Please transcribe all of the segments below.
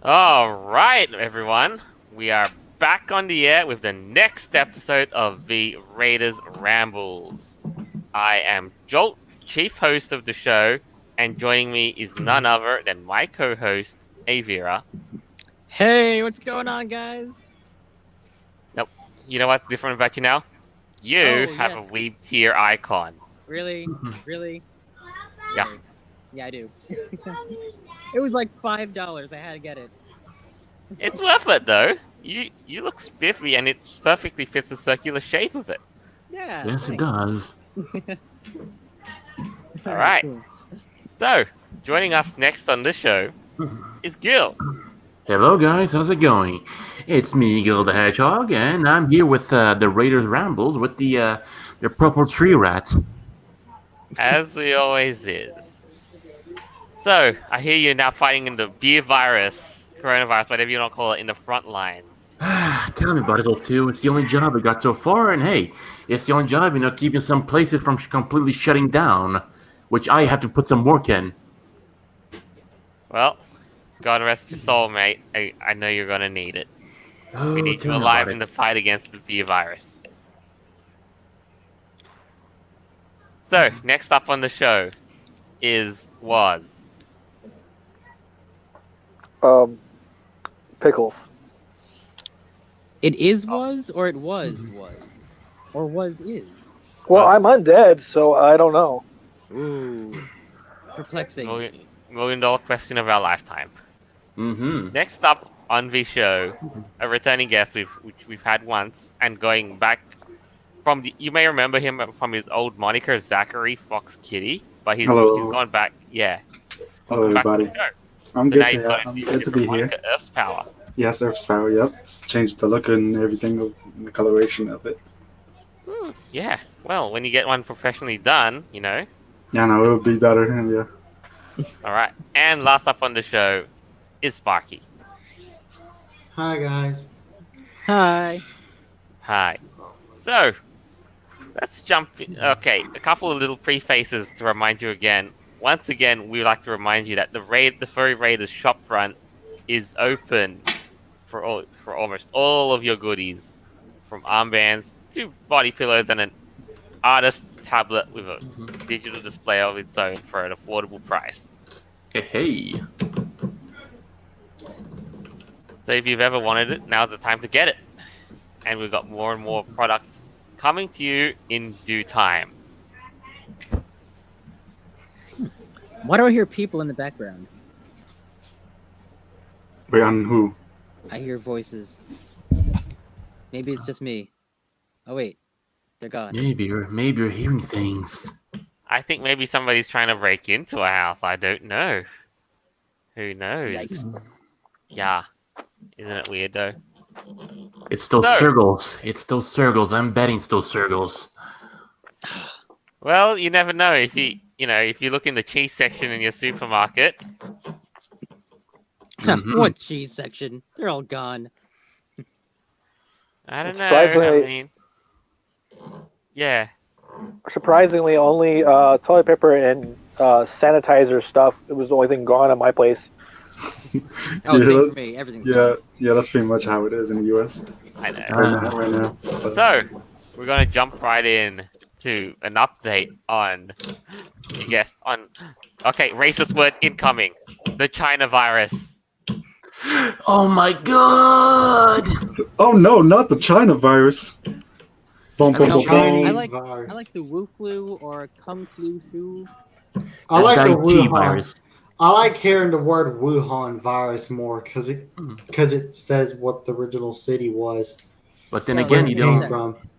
All right, everyone. We are back on the air with the next episode of the Raiders Rambles. I am Jolt, chief host of the show, and joining me is none other than my co-host, Avira. Hey, what's going on, guys? Nope. You know what's different about you now? You have yes. a weeb tier icon. Really? Really? Yeah. Yeah, I do. It was like $5. I had to get it. It's worth it, though. You look spiffy, and it perfectly fits the circular shape of it. Yeah. Yes, it thanks. does. All right. Cool. So, joining us next on this show is Gil. Hello, guys. How's it going? It's me, Gil the Hedgehog, and I'm here with the Raiders Rambles with the purple tree rat. As we always is. So, I hear you're now fighting in the beer virus, coronavirus, whatever you want to call it, in the front lines. Tell me about it, O2. It's the only job I got so far, and hey, it's the only job, keeping some places from completely shutting down, which I have to put some work in. Well, God rest your soul, mate. I know you're gonna need it. Oh, We need tell you me alive about in it. the fight against the beer virus. So, next up on the show is Was. Pickles. It was, or it was? Or is? Well, I'm undead, so I don't know. Ooh. Perplexing. Million-dollar question of our lifetime. Mm-hmm. Next up on the show, a returning guest which we've had once, and going back from you may remember him from his old moniker Zachary Fox Kitty, but he's gone back. Yeah. Hello, Back to everybody. the show. I'm So good now to you've got I'm his good to be here. moniker, Earth's Power. Yes, Earth's Power. Yep, changed the look and everything, the coloration of it. Yeah. Well, when you get one professionally done, Yeah, no, it would be better. Yeah. All right. And last up on the show is Sparky. Hi guys. Hi. Hi. So, let's jump in. Okay, a couple of little prefaces to remind you again. Once again, we would like to remind you that the Furry Raiders shop front is open for almost all of your goodies, from armbands to body pillows and an artist's tablet with a digital display of its own for an affordable price. Hey. So if you've ever wanted it, now's the time to get it. And we've got more and more products coming to you in due time. Why do I hear people in the background? Wait, on who? I hear voices. Maybe it's just me. Oh wait, they're gone. Maybe you're hearing things. I think maybe somebody's trying to break into a house. I don't know. Who knows? Yikes. Yeah. Isn't it weird though? It's those So- circles. It's those circles. I'm betting it's those circles. Well, you never know. If you look in the cheese section in your supermarket, Mhm. What cheese section? They're all gone. I don't know. Surprisingly- I mean, yeah. Surprisingly, only toilet paper and sanitizer stuff. It was the only thing gone at my place. Oh, Yeah, same for me. Everything's gone. Yeah, that's pretty much how it is in the U.S. I know. right now. So, we're going to jump right in to an update on, you guessed, okay, racist word incoming, the China virus. Oh my god! Oh no, not the China virus. Boom, boom, No, boom, boom. I like the Wu flu or Kung flu shu. I like the Dai Chi Wuhan. virus. I like hearing the word Wuhan virus more because it says what the original city was. But then Well, again, that you makes don't. sense. From.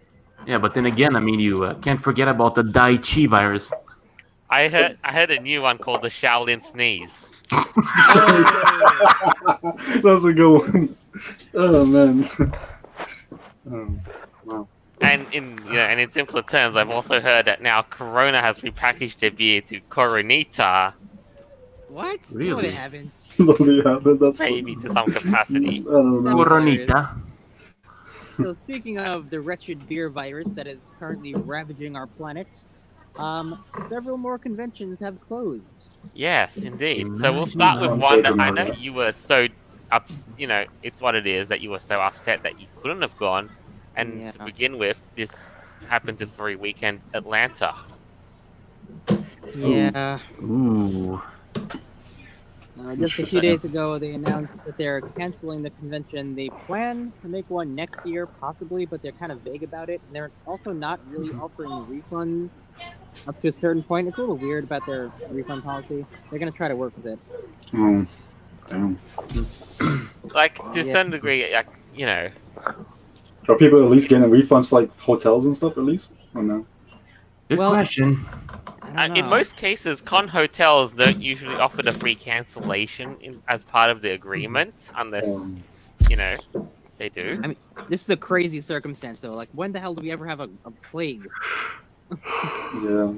Yeah, but then again, you can't forget about the Dai Chi virus. I heard a new one called the Shaolin sneeze. That's a good one. Oh man. Wow. And in simpler terms, I've also heard that now Corona has repackaged their beer to Coronita, What? No, Really? they haven't. Yeah, that's. maybe to some capacity. I don't know. Coronita. So speaking of the wretched beer virus that is currently ravaging our planet, several more conventions have closed. Yes, indeed. So we'll start with one that I know you were so it's what it is that you were so upset that you couldn't have gone. And Yeah. to begin with, this happened to Furry Weekend Atlanta. Yeah. Ooh. Just a few days ago, they announced that they're canceling the convention. They plan to make one next year, possibly, but they're kind of vague about it. And they're also not really offering refunds up to a certain point. It's a little weird about their refund policy. They're going to try to work with it. Damn. Like, to a Yeah. certain degree, like, Are people at least getting refunds for like hotels and stuff at least? Or no? Good Well- question. I don't in know. most cases, con hotels don't usually offer the free cancellation as part of the agreement, unless, they do. I mean, this is a crazy circumstance, though. Like, when the hell do we ever have a plague? Yeah.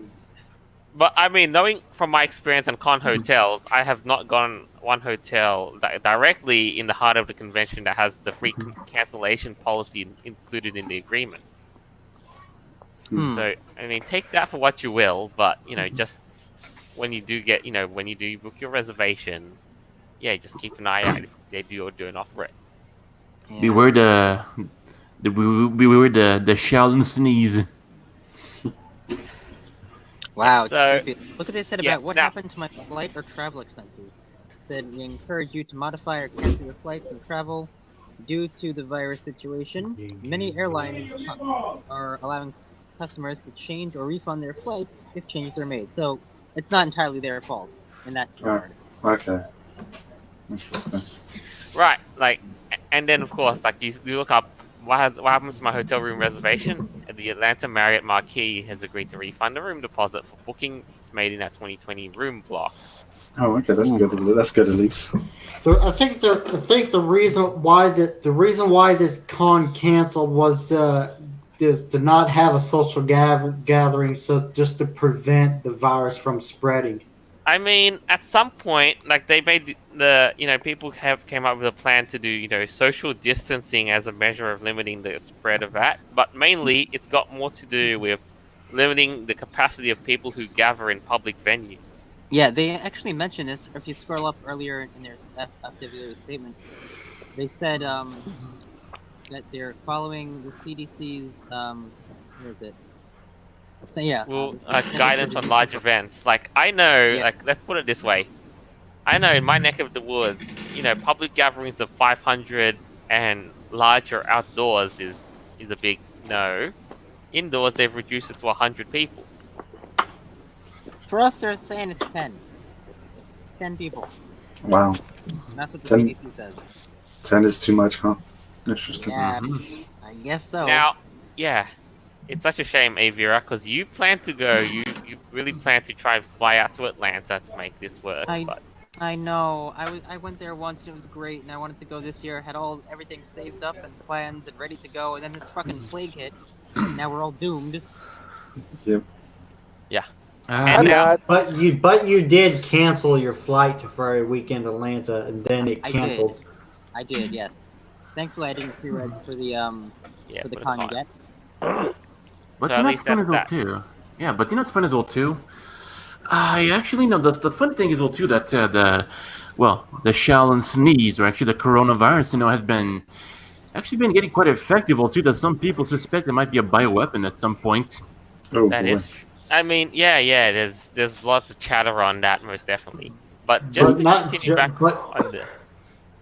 But I mean, knowing from my experience on con hotels, I have not gone one hotel directly in the heart of the convention that has the free cancellation policy included in the agreement. Hmm. So, I mean, take that for what you will, but, just when you do book your reservation, just keep an eye out if they do or don't offer it. Yeah. Beware the shout and sneeze. Wow. it's So- creepy. Look what they said yeah, about what now- happened to my flight or travel expenses. It said, we encourage you to modify or cancel your flights and travel due to the virus situation. Many airlines are allowing customers to change or refund their flights if changes are made. So it's not entirely their fault in that regard. Okay. Interesting. Right, and then of course, you look up what happens to my hotel room reservation. The Atlanta Marriott Marquis has agreed to refund the room deposit for bookings made in that 2020 room block. Oh, okay. That's good. That's good at least. So I think the reason why this con canceled was to not have a social gathering, so just to prevent the virus from spreading. I mean, at some point, they made people came up with a plan to do, social distancing as a measure of limiting the spread of that. But mainly, it's got more to do with limiting the capacity of people who gather in public venues. Yeah, they actually mentioned this. If you scroll up earlier in their FWA statement, they said that they're following the CDC's where is it? So yeah, Well, guidance on large events. I know, Yeah. let's put it this way. I know in my neck of the woods, public gatherings of 500 and larger outdoors is a big no. Indoors, they've reduced it to 100 people. For us, they're saying it's 10. 10 people. Wow. And that's what the 10? CDC says. 10 is too much, huh? Interesting. Yeah, I guess so. Now, yeah, it's such a shame, Avira, because you plan to go. You really plan to try and fly out to Atlanta to make this work. But I know. I went there once and it was great, and I wanted to go this year. Had everything saved up and plans and ready to go, and then this fucking plague hit. Now we're all doomed. Yep. And I'm now- not. But you did cancel your flight to Furry Weekend Atlanta, and then it I canceled. I did, yes. Thankfully, I didn't pre-reg for the yeah, for the for con yet. But So you at know least what's fun as well that's too. Yeah, but you know what's fun as well too. I actually know the fun thing is well too that the shell and sneeze, or actually the coronavirus, has been getting quite effective well too. That some people suspect it might be a bioweapon at some point. Oh, That boy. is. I mean, yeah. There's lots of chatter on that, most definitely. But just But to not continue back on the.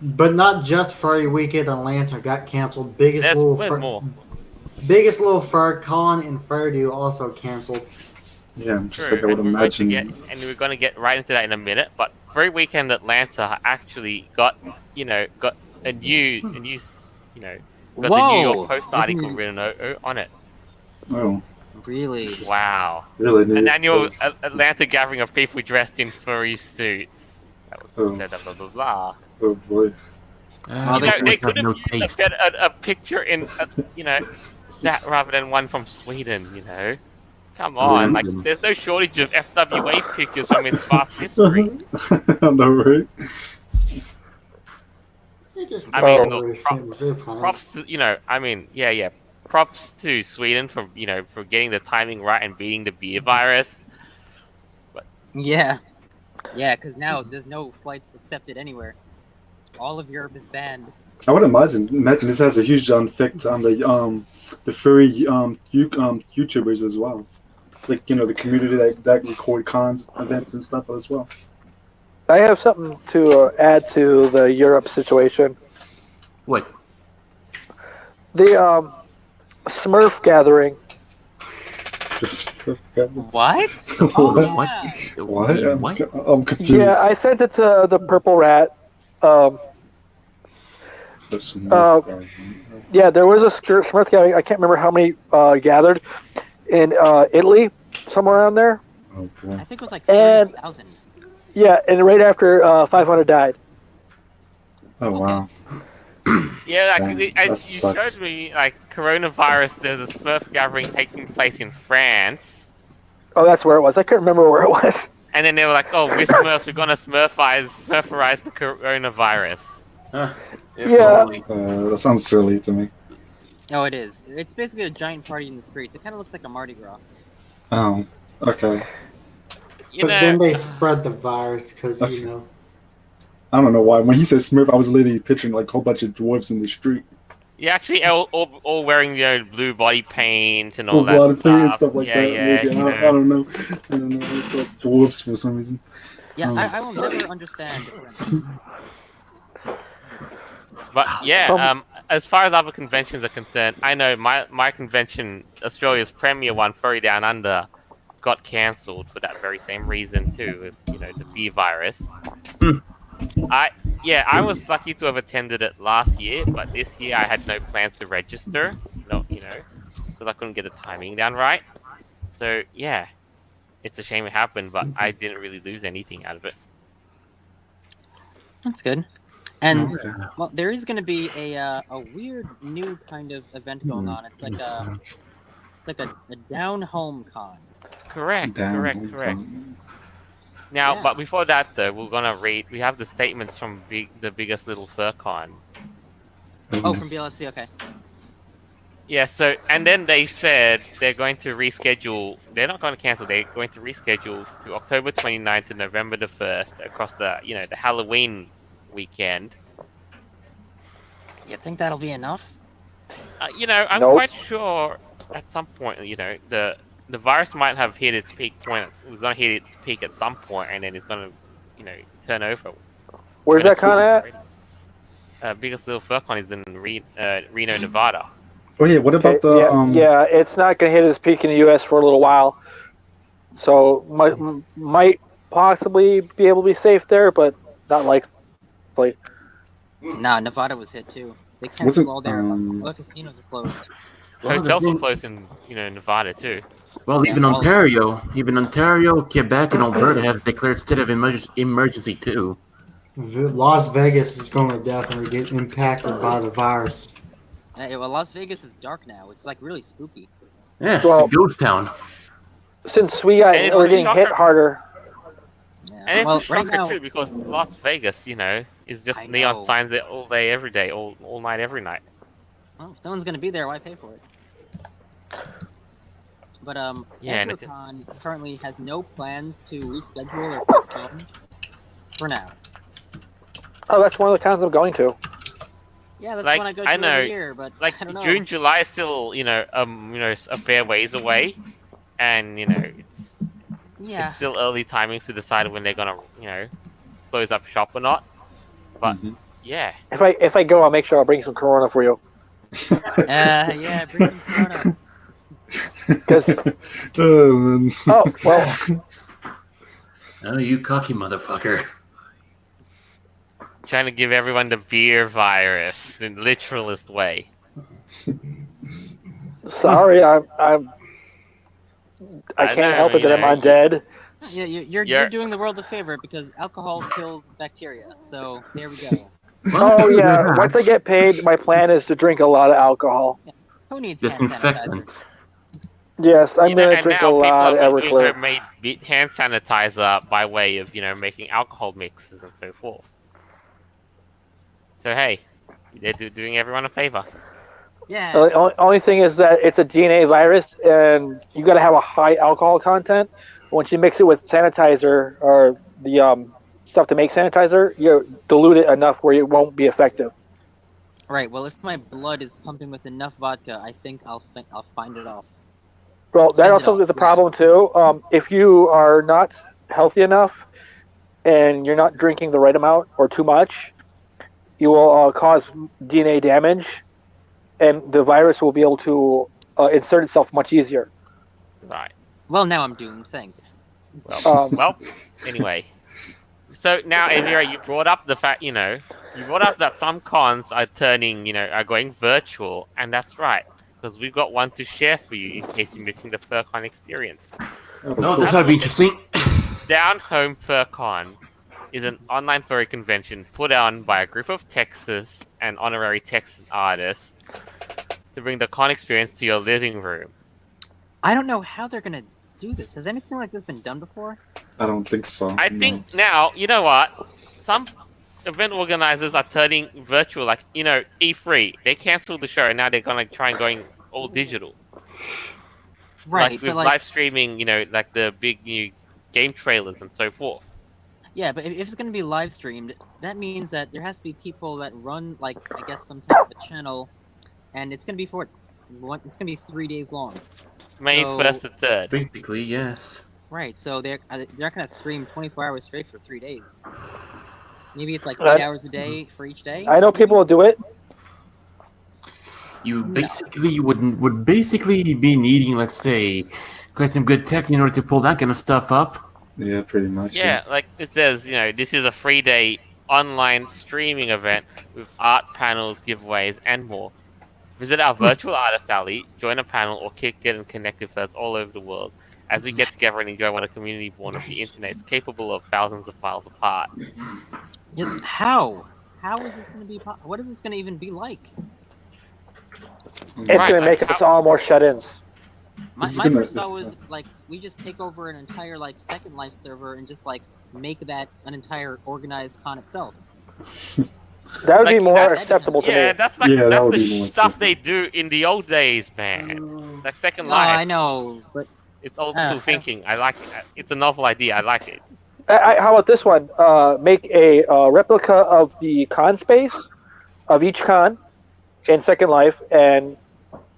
But not just Furry Weekend Atlanta got canceled. Biggest There's little way more. fur con in Furdu also canceled. Yeah, just True, like I would and we're going to imagine. we're going to get right into that in a minute. But Furry Weekend Atlanta actually got a new got the New York Post article written on it. Oh, Really? Wow. really? An annual That's- Atlanta gathering of people dressed in furry suits. That was Oh. blah, blah, blah, blah. Oh boy. They could have no used taste. a picture in, that rather than one from Sweden, Come on, Really? there's no shortage of FWA pictures from its past history. I know, right? They just I mean, Furry look, things, they're fine. Props to, props to Sweden for getting the timing right and beating the beer virus. Yeah. Yeah, because now there's no flights accepted anywhere. all of Europe is banned. I would imagine this has a huge effect on the furry YouTubers as well. Like the community that record cons, events, and stuff as well. I have something to add to the Europe situation. What? The Smurf gathering. What? What? Yeah. What? What? I'm confused. Yeah, I sent it to the Purple Rat. Yeah, there was a Smurf gathering. I can't remember how many gathered in Italy, somewhere around there. Oh, I boy. think it was like And- 30,000. Yeah, and right after 500 died. Oh, wow. Yeah, Damn, like, that as you sucks. showed me, like coronavirus, there's a Smurf gathering taking place in France, Oh, that's where it was. I couldn't remember where it was. and then they were like, "Oh, we're Smurfs. We're gonna Smurferize the coronavirus." Yeah. That sounds silly to me. Oh, it is. It's basically a giant party in the streets. It kind of looks like a Mardi Gras. Oh, okay. You But then know, they spread the virus because I don't know why. When he said Smurf, I was literally picturing like a whole bunch of dwarves in the street. you're actually all wearing blue body paint and all Oh, that blood stuff. and stuff like yeah, that. yeah, Maybe. you I know. don't know. I don't know. I thought dwarves for some reason. Yeah, Oh. I will never understand. But yeah, as far as other conventions are concerned, I know my convention, Australia's premier one, Furry Down Under, got cancelled for that very same reason too. The bee virus. I was lucky to have attended it last year, but this year I had no plans to register. No, because I couldn't get the timing down right. So yeah, it's a shame it happened, but I didn't really lose anything out of it. That's good. And Okay. well, there is going to be a weird new kind of event going on. It's like a down home con. Correct. Damn, Correct. Now, Yeah. but before that though, we're gonna read. We have the statements from the biggest little fur con. Oh, from BLFC. Okay. Yeah. So, and then they said they're going to reschedule. They're not going to cancel. They're going to reschedule to October 29th to November the 1st across the the Halloween weekend. You think that'll be enough? I'm Nope. quite sure at some point, the virus might have hit its peak point. It was going to hit its peak at some point, and then it's going to, turn over. Where's that con at? Biggest little fur con is in Reno, Nevada. Oh yeah. What about the yeah, it's not going to hit its peak in the U.S. for a little while. So might possibly be able to be safe there, but not likely. Nah, Nevada was hit too. They Was canceled it, all their casinos are closed. Well, Hotels the were thing- closed in Nevada too. Well, Yeah. even Ontario, Quebec, and Alberta have declared state of emergency too. Las Vegas is going to definitely get impacted by the virus. Well, Las Vegas is dark now. It's like really spooky. Yeah, Well- it's a ghost town. Since we're And it's getting hit shocker. harder. Yeah. And it's well, a shocker right now, too because Las Vegas, is just I neon know. signs there all day, every day, all night, every night. well, if no one's gonna be there, why pay for it? But Yeah, and Anthropon currently has no plans to reschedule or postpone for now. Oh, that's one of the cons I'm going to. Yeah, that's Like, when I go to I know, every year, but Like I don't know. June, July is still, a fair ways away, and it's Yeah, it's still early timings to decide when they're gonna, close up shop or not. But Mhm. yeah, If I go, I'll make sure I'll bring some Corona for you. yeah, bring some Corona. Because Oh, man. oh well, Oh, you cocky motherfucker. trying to give everyone the beer virus in literalist way. sorry, I I can't know, help it that I'm you- undead. Yeah, you're You're- doing the world a favor because alcohol kills bacteria. So there we go. Oh yeah, once I get paid, my plan is to drink a lot of alcohol. Who needs hand sanitizer? disinfectant. Yes, I'm gonna And drink a now people lot of are doing Everclear. homemade hand sanitizer by way of making alcohol mixes and so forth. So hey, they're doing everyone a favor. Yeah. The only thing is that it's a DNA virus, and you got to have a high alcohol content. Once you mix it with sanitizer or the stuff to make sanitizer, you dilute it enough where it won't be effective. Right. Well, if my blood is pumping with enough vodka, I think I'll find it off. Well, that Fend it also off, is a yeah. problem too. If you are not healthy enough and you're not drinking the right amount or too much, you will cause DNA damage, and the virus will be able to insert itself much easier. Right. Well, now I'm doomed. Thanks. Well, anyway. So now, Avira, you brought up the fact, you brought up that some cons are are going virtual, and that's right, because we've got one to share for you in case you're missing the FurCon experience. No, this ought to be interesting. Down Home FurCon is an online furry convention put on by a group of Texas and honorary Texas artists to bring the con experience to your living room. I don't know how they're gonna do this. Has anything like this been done before? I don't think so. I think now, you know what? Some event organizers are turning virtual, like, E3. They canceled the show, and now they're gonna try and going all digital. Right, Like but with live streaming, like the big new game trailers and so forth. yeah, but if it's gonna be live streamed, that means that there has to be people that run, like, I guess some type of a channel, and it's gonna be it's gonna be 3 days long. May So- 1st to 3rd. Basically, yes. Right, so they're not gonna stream 24 hours straight for 3 days. Maybe it's like Right. 8 hours a day for each day. I know people will do it. You basically would basically be needing, let's say, quite some good tech in order to pull that kind of stuff up. Yeah, pretty much. Yeah, like it says, this is a 3-day online streaming event with art panels, giveaways, and more. Visit our virtual artist alley, join a panel, or get and connect with us all over the world as we get together and enjoy what a community born of the internet is capable of thousands of miles apart. Yeah, how? How is this gonna be? What is this gonna even be like? It's Right, going to make like us all more shut-ins. My This is gonna- first thought was like we just take over an entire Second Life server and just make that an entire organized con itself. That would Like, be more that's- acceptable to Yeah, me. that's like Yeah, that that's would the be more stuff they acceptable. do in the old days, man. Like Second Oh, Life. I know, but It's old school thinking. I like it. It's a novel idea. I like it. How about this one? Make a replica of the con space of each con in Second Life, and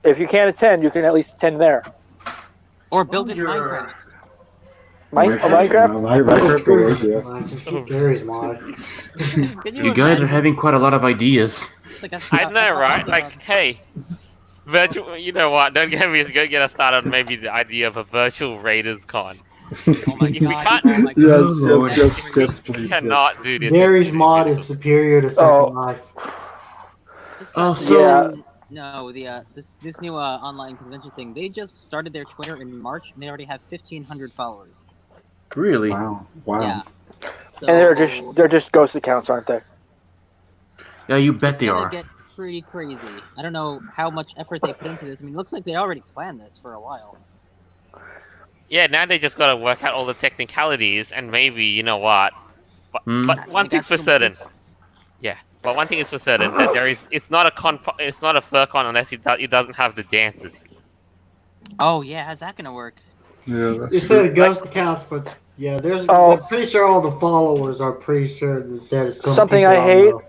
if you can't attend, you can at least attend there. or build it in Minecraft. Minecraft? Minecraft could work, yeah. Just keep Gary's mod. Can You guys are imagine? having quite a lot of ideas. It's like a- I know, right? also, Like, hey, virtual. You know what? Don't get us started on maybe the idea of a virtual Raiders con. oh my We god! can't- Oh my god! Yes, Lord. yes, please. We Yes. cannot do this. Gary's mod is superior to Second Life. Just Oh, got so- Yeah. No, this new online convention thing. They just started their Twitter in March, and they already have 1,500 followers. Really? Wow. Yeah. So, And they're just ghost accounts, aren't they? Yeah, you bet they it's gonna are. get pretty crazy. I don't know how much effort they put into this. I mean, it looks like they already planned this for a while. Yeah, now they just got to work out all the technicalities, and maybe you know what. But one They thing's got for some certain. bits. Yeah, but one thing is for certain that it's not a FurCon unless it doesn't have the dances. Oh yeah, how's that gonna work? Yeah, They that's said true. ghost accounts, but yeah, Oh. I'm pretty sure all the followers are pretty sure that there's some Something people I don't hate. know.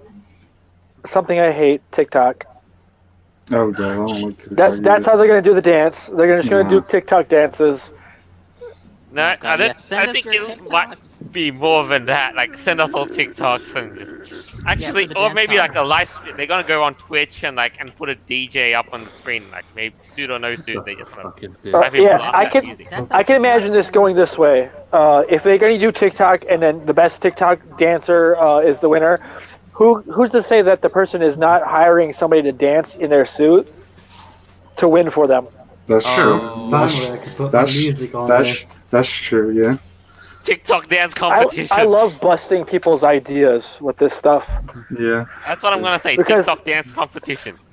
Something I hate, TikTok. Oh god, I don't like this. That's how they're gonna do the dance. They're just gonna do TikTok dances. No, Oh, God, yeah, send I us think your it might TikToks. be more than that. Like, send us all TikToks and just actually, for the or dance maybe con. like a live stream. They're gonna go on Twitch and put a DJ up on the screen, like maybe suit or no suit. They just want Fuck is Uh, this? to yeah, blast I that can- music. That's I can actually imagine not this bad. going this way. If they're going to do TikTok and then the best TikTok dancer is the winner, who's to say that the person is not hiring somebody to dance in their suit to win for them? That's true. Oh. Finally, I can put my That's music on there. that's true. Yeah. TikTok dance competition. I love busting people's ideas with this stuff. Yeah. That's what I'm gonna say. Because- TikTok dance competitions.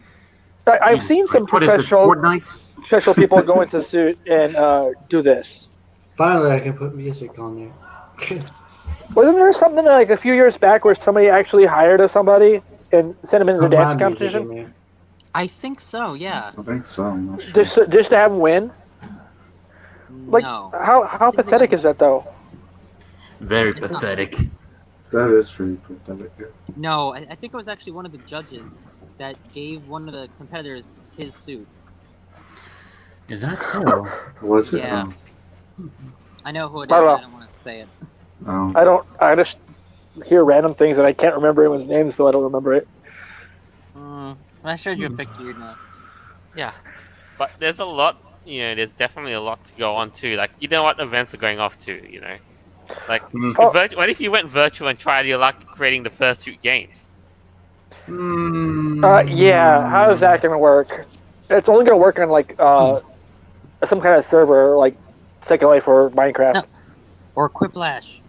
I've seen some What is this, professional Fortnite? people go into suit and do this. Finally, I can put music on there. Wasn't there something like a few years back where somebody actually hired somebody and sent them into the Put my dance music in competition there. I think so. Yeah. I think so. I'm not sure. just to have them win? Like no. how think they pathetic got is that though? Very It's not- pathetic. That is pretty pathetic. Yeah. No, I think it was actually one of the judges that gave one of the competitors his suit. Is that so? Was it? Yeah. I know who it is. I don't know. I don't want to say it. I just hear random things and I can't remember anyone's name, so I don't remember it. I showed you a picture, you'd know. Yeah, but there's a lot. There's definitely a lot to go on too. Like, you know what events are going off to. Like, what if you went virtual and tried your luck creating the fursuit games? Yeah, how is that gonna work? It's only gonna work on like some kind of server, like Second Life or Minecraft. No. Or Quiplash,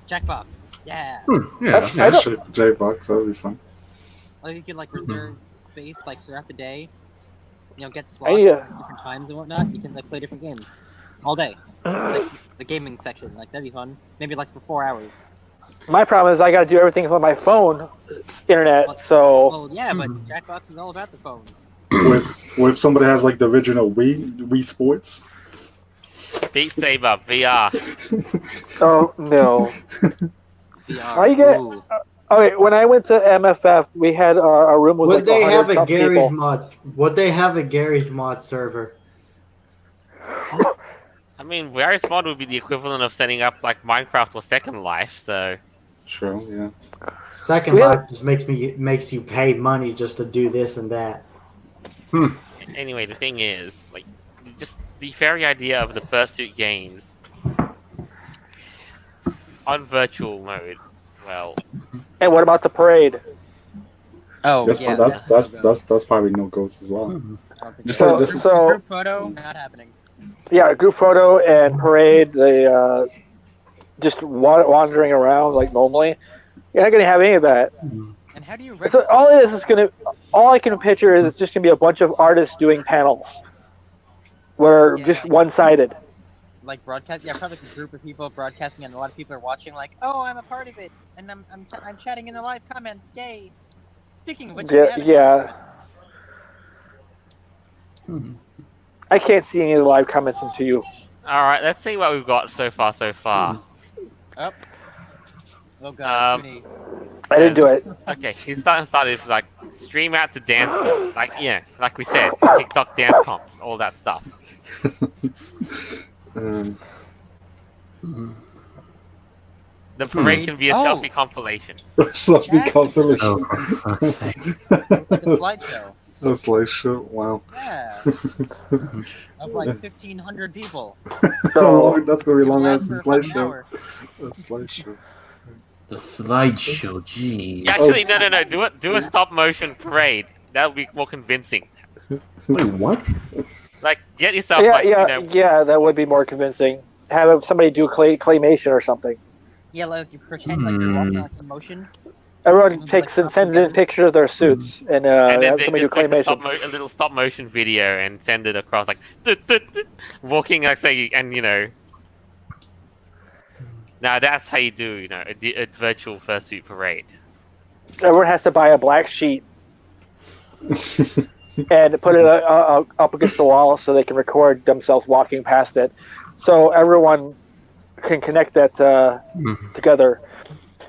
Jackbox. Yeah. Yeah, J-Box, that would be fun. Like you could like reserve space like throughout the day. Get slots Hey, like different times and whatnot. You can like play different games all day. Like the gaming section, like that'd be fun. Maybe like for 4 hours. My problem is I gotta do everything on my phone, internet. So Well, yeah, but Jackbox is all about the phone. With somebody has like the original Wii Sports. Beat Saber VR. oh no. VR. Why you get? Ooh. Okay, when I went to MFF, we had a room with Would like they have 100 a some Gary's people. mod? Would they have a Gary's mod server? I mean, Various Mod would be the equivalent of setting up like Minecraft or Second Life. So True, yeah. Second Yeah. Life just makes you pay money just to do this and that. anyway, the thing is, like, just the very idea of the fursuit games on virtual mode. Well, And what about the parade? Oh, That's yeah. that's probably no goes as well. Just So, like this. so Group photo, not happening. yeah, group photo and parade. They just wandering around like normally. You're not gonna have any of that. And how do you So register? all I can picture is it's just gonna be a bunch of artists doing panels, where Yeah. just one-sided. Like broadcast? Yeah, probably like a group of people broadcasting, and a lot of people are watching. Like, oh, I'm a part of it, and I'm chatting in the live comments. Yay! Speaking of which, we Yeah, haven't- yeah. I can't see any of the live comments into you. all right. Let's see what we've got so far. Oh, oh god, Um, too many. I didn't do it. Okay, he's started like stream out to dances, like like we said, TikTok dance comps, all that stuff. The parade can be a Oh. selfie compilation. Selfie Jackson. compilation. Oh, for fuck's sake. Like a slideshow. A slideshow. Wow. Yeah. Of like 1,500 people. So That's gonna be a It long lasts ass for a fucking slideshow. hour. A slideshow. The slideshow, geez. Actually, no. Do a stop motion parade. That'll be more convincing. Wait, what? Like, get yourself yeah, like yeah, that would be more convincing. Have somebody do claymation or something. Yeah, like you pretend like you're walking like in motion. Everyone takes and sends in pictures of their suits, and and then have they somebody do just make claymation. a little stop motion video and send it across, like walking, like say, and Now that's how you do, a virtual fursuit parade. Everyone has to buy a black sheet and put it up against the wall so they can record themselves walking past it. So everyone can connect that together.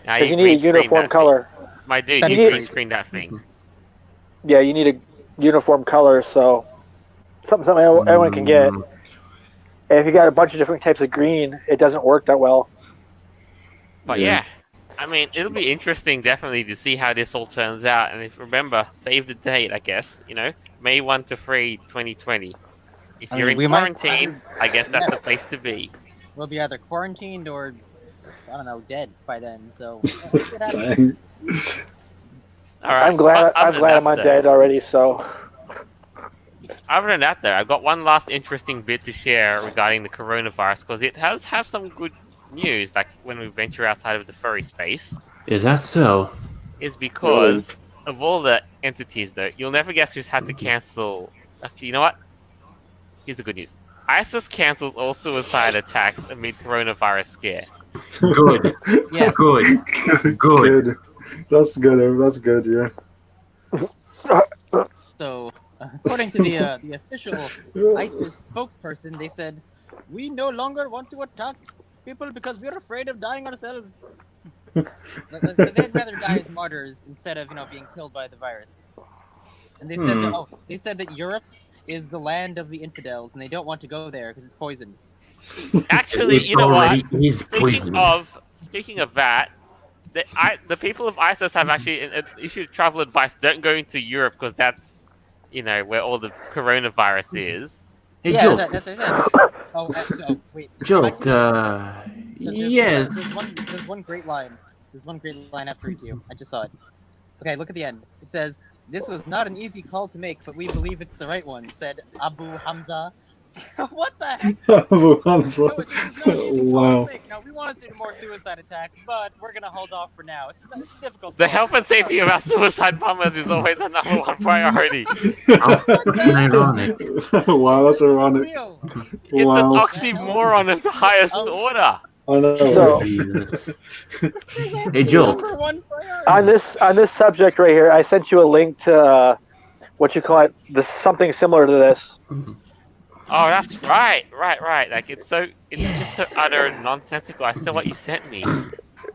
Now Because you green need a screen uniform that color. thing. My dude, That'd you be green great. screen that thing. Yeah, you need a uniform color, so something everyone can get. And if you got a bunch of different types of green, it doesn't work that well. But yeah, I mean, it'll be interesting definitely to see how this all turns out. And if remember, save the date, I guess. May 1 to 3, 2020. If I you're mean, in we might- quarantine, I guess that's the place to be. We'll be either quarantined or, I don't know, dead by then. So we'll see what happens. Dang. All right. I'm glad but other than I'm that, undead already. So Other than that, though, I've got one last interesting bit to share regarding the coronavirus because it has have some good news. Like when we venture outside of the furry space, Is that so? is because of all the entities, though, you'll never guess who's had to cancel. Actually, you know what? Here's the good news. ISIS cancels all suicide attacks amid coronavirus scare. Good. Yes. Good. Good. That's good. That's good. Yeah. So, according to the official ISIS spokesperson, they said, "We no longer want to attack people because we're afraid of dying ourselves." They'd rather die as martyrs instead of being killed by the virus. And they said that Europe is the land of the infidels, and they don't want to go there because it's poisoned. Actually, It you know what? already is Speaking poison. speaking of that, the people of ISIS have actually issued travel advice: don't go into Europe because that's, where all the coronavirus is. Hey, Yeah, Jolt. that's what I said. Oh, wait. Jolt, yes. There's one great line. There's one great line after read to you. I just saw it. Okay, look at the end. It says, "This was not an easy call to make, but we believe it's the right one," said Abu Hamza. What the heck? Wow. No, we wanted to do more suicide attacks, but we're gonna hold off for now. It's difficult. The health and safety of our suicide bombers is always our number one priority. Unironic. Wow, that's ironic. Real. It's an Wow. oxymoron of the highest order. I know. So- Hey, Jolt. Number one priority. On this subject right here, I sent you a link to something similar to this. Oh, that's right. Like it's just so utter nonsensical. I saw what you sent me,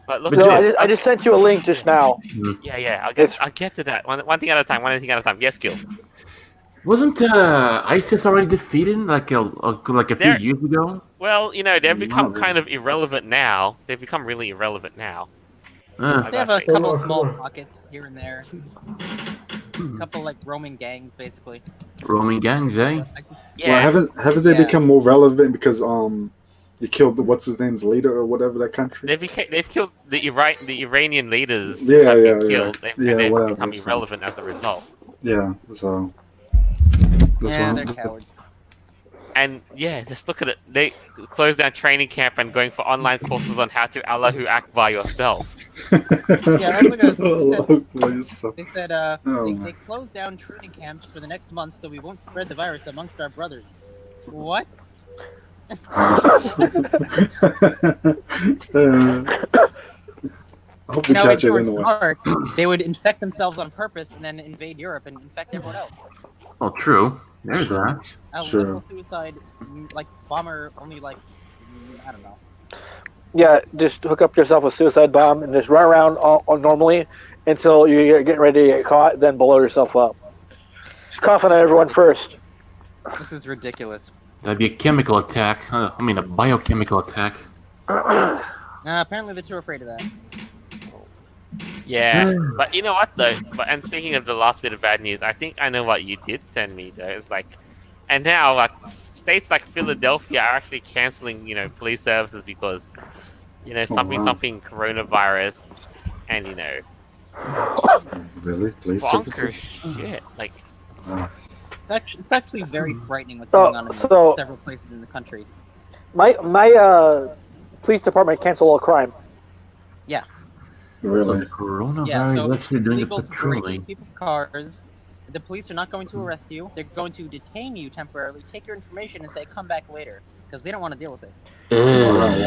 but look. But at No, this. I just sent you a link just now. Yeah. I'll get to that. One thing at a time. Yes, Gil. Wasn't ISIS already defeated like a few They're- years ago? Well, they've become kind of irrelevant now. They've become really irrelevant now. They have a Cool, couple small pockets here and there. A couple roaming gangs, basically. Roaming gangs, eh? Yeah. Well, haven't they Yeah. become more relevant because you killed what's his name's leader or whatever that country? They've killed the Iranian leaders. Yeah, have yeah, been yeah. killed. They've whatever, become so- irrelevant as a result. Yeah, so that's Yeah, one. they're cowards. And yeah, just look at it. They closed down training camp and going for online courses on how to Allahu Akbar yourself. Yeah, look at They They said Oh. they closed down training camps for the next month so we won't spread the virus amongst our brothers. What? I hope we If catch they it were anyway. smart, they would infect themselves on purpose and then invade Europe and infect everyone else. Oh, true. There's that. A Sure. local suicide, bomber, only I don't know. Yeah, just hook up yourself a suicide bomb and just run around all normally until you're getting ready to get caught, then blow yourself up. Just coughing on everyone first. This is ridiculous. That'd be a chemical attack. A biochemical attack. Apparently they're too afraid of that. Yeah, but you know what though? And speaking of the last bit of bad news, I think I know what you did send me though. It's and now states like Philadelphia are actually canceling police services because something coronavirus and Really? Police bonkers services? shit. It's actually very frightening what's So- going on in so- several places in the country. My police department canceled all crime. So Really? the coronavirus Yeah, so actually it's doing the legal to break patrolling. into people's cars. The police are not going to arrest you. They're going to detain you temporarily, take your information, and say, come back later. Because they don't want to deal with it.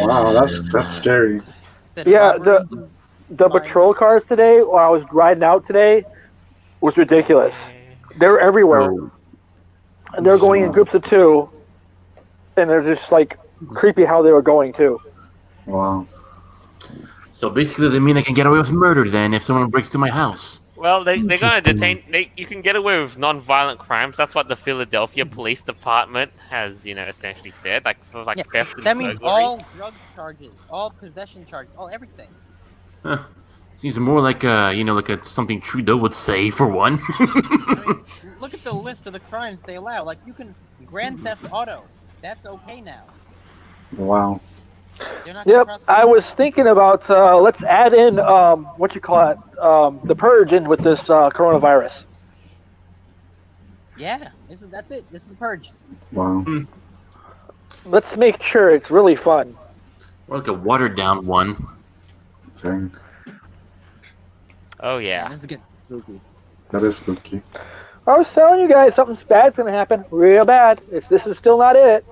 Wow, that's scary. Instead, Yeah, robbery, The Fine. patrol cars today, while I was riding out today, was ridiculous. They're everywhere. Oh, And they're going in groups of two, and they're just creepy how they were going too. Wow. so basically, they mean I can get away with murder then if someone breaks to my house. Well, they're going to Interesting. detain. You can get away with non-violent crimes. That's what the Philadelphia Police Department has, essentially said. For Yeah, theft and that means burglary. all drug charges, all possession charges, all everything. Seems more like something Trudeau would say for one. I mean, look at the list of the crimes they allow. You can Grand Theft Auto. That's okay now. Wow. They're not gonna Yep, prosecute I you. was thinking about let's add in the purge in with this coronavirus. Yeah, that's it. This is the purge. Wow. Let's make sure it's really fun. Or like a watered down one. Dang. Oh yeah. This is getting spooky. That is spooky. I was telling you guys something bad's gonna happen, real bad. This is still not it.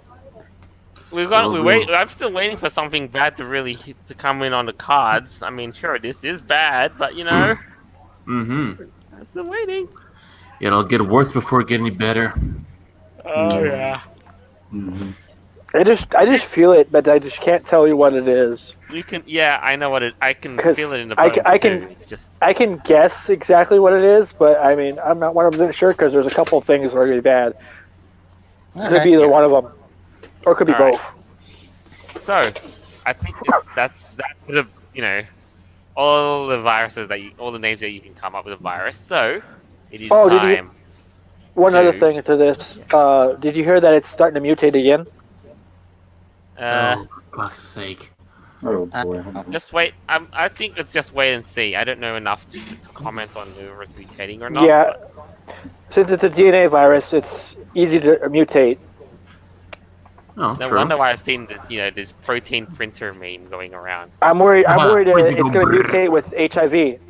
I'm still waiting for something bad to come in on the cards. I mean, sure, this is bad, but Mm-hmm. I'm still waiting. It'll get worse before it get any better. Oh yeah. Hmm. I just feel it, but I just can't tell you what it is. You can, yeah, I know what it. I can 'Cause feel it in the I bones can- too. It's just I can guess exactly what it is, but I mean, I'm not 100% sure because there's a couple things that are really bad. Could be either Yeah. one of them, or it could be All right. both. so. I think that would have all the viruses all the names that you can come up with a virus. So it is Oh, did you- time. One other Dude. thing to this, did you hear that it's starting to mutate again? Oh, for fuck's sake. Oh boy. Just wait. I think it's just wait and see. I don't know enough to comment on whether it's mutating or not. Yeah, but- since it's a DNA virus, it's easy to mutate. Oh, No true. wonder why I've seen this protein printer meme going around. I'm worried. I'm How about worried when it's you going go to brrr? mutate with HIV.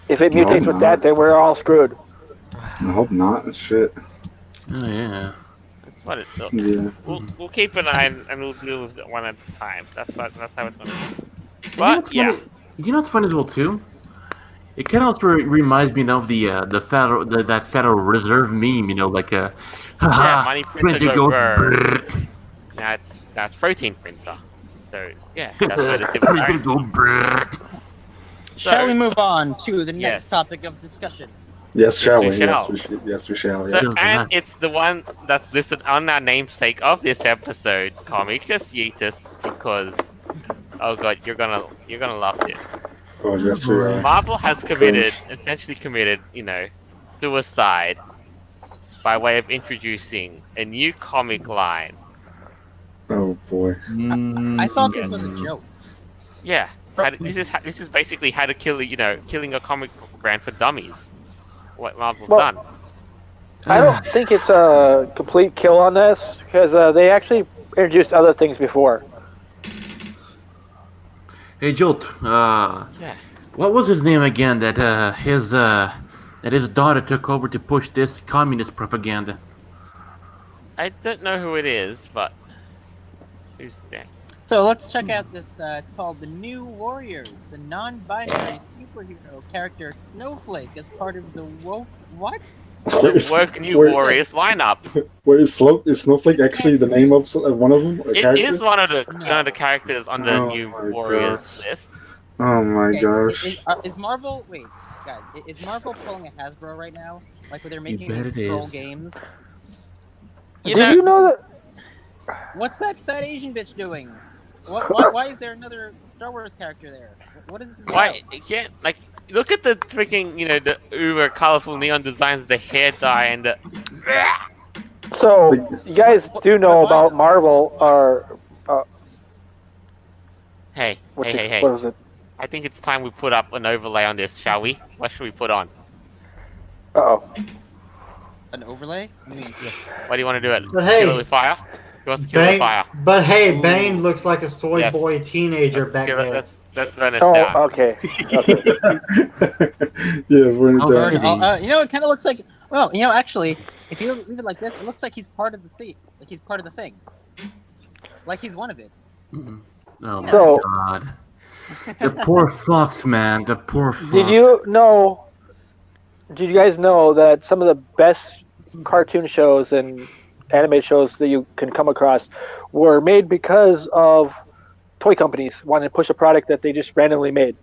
If it No, mutates with no. that, then we're all screwed. I hope not. Shit. Oh, yeah. That's what it looks. Yeah. We'll keep an eye and we'll deal with it one at a time. That's how it's gonna be. You know But what's yeah, funny? You know what's fun as well too? It kind of also reminds me of the federal that Federal Reserve meme. Like yeah, haha, money printer printer go goes brrr. brrr. Now it's protein printer. So yeah, that's what it's about. Printer go brrr. Shall we move on to the next Yes. topic of discussion? Yes, shall we we? Yes, shall. we shall. Yes, we shall. So, Yeah. and it's the one that's listed on our namesake of this episode, Comicus Yeetus, because oh god, you're gonna love this. Oh, yes, we are. Marvel has essentially committed, suicide by way of introducing a new comic line. Oh boy. I thought this was a joke. Yeah, this is basically how to killing a comic brand for dummies. What Marvel's Well, done. I don't think it's a complete kill on this because they actually introduced other things before. Hey Jolt, Yeah. what was his name again? That his daughter took over to push this communist propaganda. I don't know who it is, but who's that? So let's check out this. It's called The New Warriors, a non-binary superhero character Snowflake as part of the woke. What? The Woke New where- Warriors lineup. Wait, is Snowflake actually the name of one of them? A It character? is one of the characters on the Oh New my Warriors gosh. list. Oh my Okay, gosh. Is Marvel? Wait, guys, is Marvel pulling a Hasbro right now? Like where they're making bet these it troll is. games? Did you know that? What's that fat Asian bitch doing? Why is there another Star Wars character there? What is this about? Why? Yeah, like look at the freaking the uber colorful neon designs, the hair dye, and the. So you guys do know about Marvel or Hey, what hey. was it? I think it's time we put up an overlay on this, shall we? What should we put on? Uh-oh. An overlay? I mean, What do you want to do it? But hey, Kill it with fire? Who wants to kill it with Bane, fire? but hey, Ooh. Bane looks like a soy Yes. boy teenager Let's back kill it- there. Let's burn this Oh, down. okay. Okay. Yeah, we're Oh, done. Furry. it kind of looks like. Well, actually, if you leave it like this, it looks like he's part of the thing. Like he's part of the thing. Like he's one of it. Mm-mm. Oh my So- god. The poor fox, man. The poor fox. Did you guys know that some of the best cartoon shows and anime shows that you can come across were made because of toy companies wanting to push a product that they just randomly made?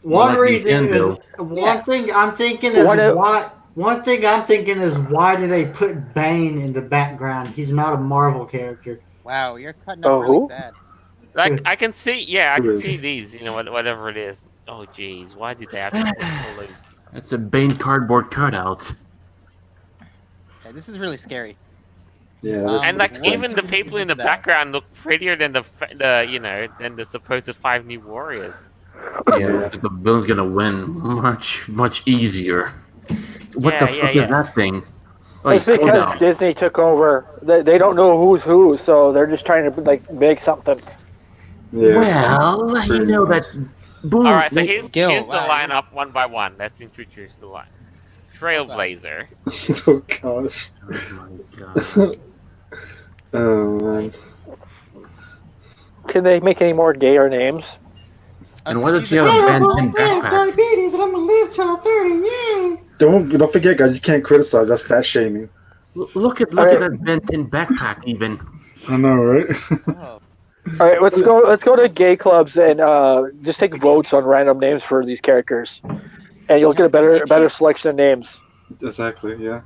One Like reason is Nintendo. one thing I'm thinking is Why do- why. One thing I'm thinking is why do they put Bane in the background? He's not a Marvel character. Wow, you're cutting up Oh, really who? bad. Like I can see, I Who can is? see these. Whatever it is. Oh jeez, why did they have to put all those? That's a Bane cardboard cutout. Okay, this is really scary. Yeah, that's And like What even the is people in the that? background look prettier than than the supposed 5 new warriors. Yeah, the villain's gonna win much easier. What the Yeah, fuck yeah. is that thing? Oh, It's slow because down. Disney took over. They don't know who's who, so they're just trying to make something. yeah. Well, you know that. Boom. All right, so here's Gil, the wow. lineup one by one. Let's introduce the line. Trailblazer, Oh gosh. Oh my god. Oh man. Can they make any more gayer names? And why don't she's you a- have a I'm Ben 10 backpack? diabetes and I'm gonna live till I'm 30. Yay! Don't forget, guys. You can't criticize. That's fat shaming. Look at Alright. that Ben 10 backpack even. I know, right? Oh. All right, let's go. Let's go to gay clubs and just take votes on random names for these characters, and you'll get a better selection of names. Exactly. Yeah.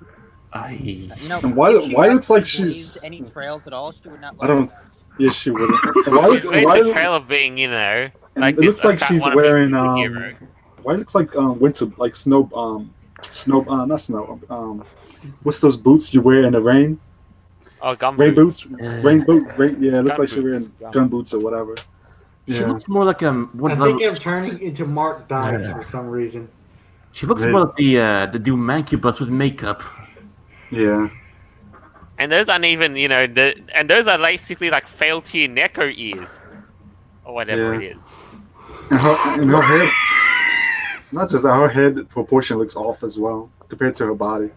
You know, And why if she looks like actually she's- blazed any trails at all, she would not. I don't. Yes, she wouldn't. And She's made the trail of being, you know, and like it looks this like fat she's wannabe wearing superhero. Why it looks like winter, like snow not snow. What's those boots you wear in the rain? Oh, gum Rain boots. boots. Rain boot. Rain. Yeah, it looks Gun like she's boots. wearing gun boots or whatever. She Yeah. looks more like one I of think the. I'm turning into Mark Dice for some reason. She looks Right. more like the dude Mancubus with makeup. Yeah. And those aren't even, you know, those are basically like failed tier Neko ears. Or whatever Yeah. it is. And her head. Not just that, her head proportion looks off as well compared to her body.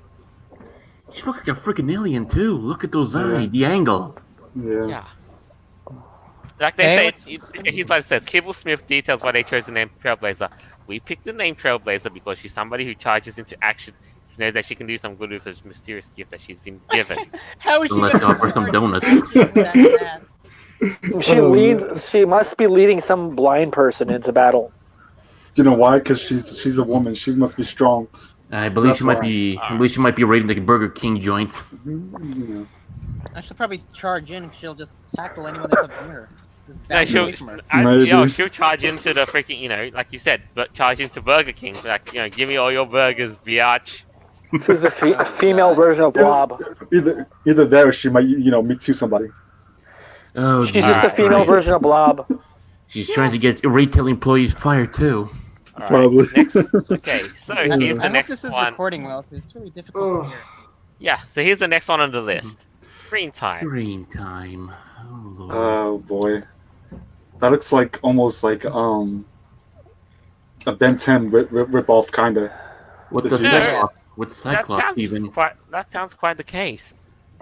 She looks like a freaking alien too. Look at those Yeah. eyes, the angle. Yeah. Yeah. Like they say, he's like says, Kibble Smith details why they chose the name Trailblazer. We picked the name Trailblazer because she's somebody who charges into action. She knows that she can do some good with her mysterious gift that she's been given. How is she Let's gonna go for some charge donuts. with that ass? She must be leading some blind person into battle. You know why? Because she's a woman. She must be strong. I believe That's she might why. be. I believe she might be raiding the Burger King joint. Yeah. I should probably charge in. She'll just tackle anyone that comes near her. Just No, back she'll, away from her. Maybe. she'll charge into the freaking, you know, like you said, but charge into Burger King. Like, you know, give me all your burgers, biatch. This is a female version of Blob. Either that or she might meet to somebody. Oh, She's dear. just a female Right. version of Blob. She's trying to get retail employees fired too. All right, Probably. Next, okay, so here's I the hope next this is one. recording well because it's really difficult to hear. Yeah, so here's the next one on the list. Screen time. Screen time. Oh, Lord. Oh boy, that looks like almost like a Ben 10 rip off kinda. With the Yeah. Cyclops. With That Cyclops even. sounds quite the case.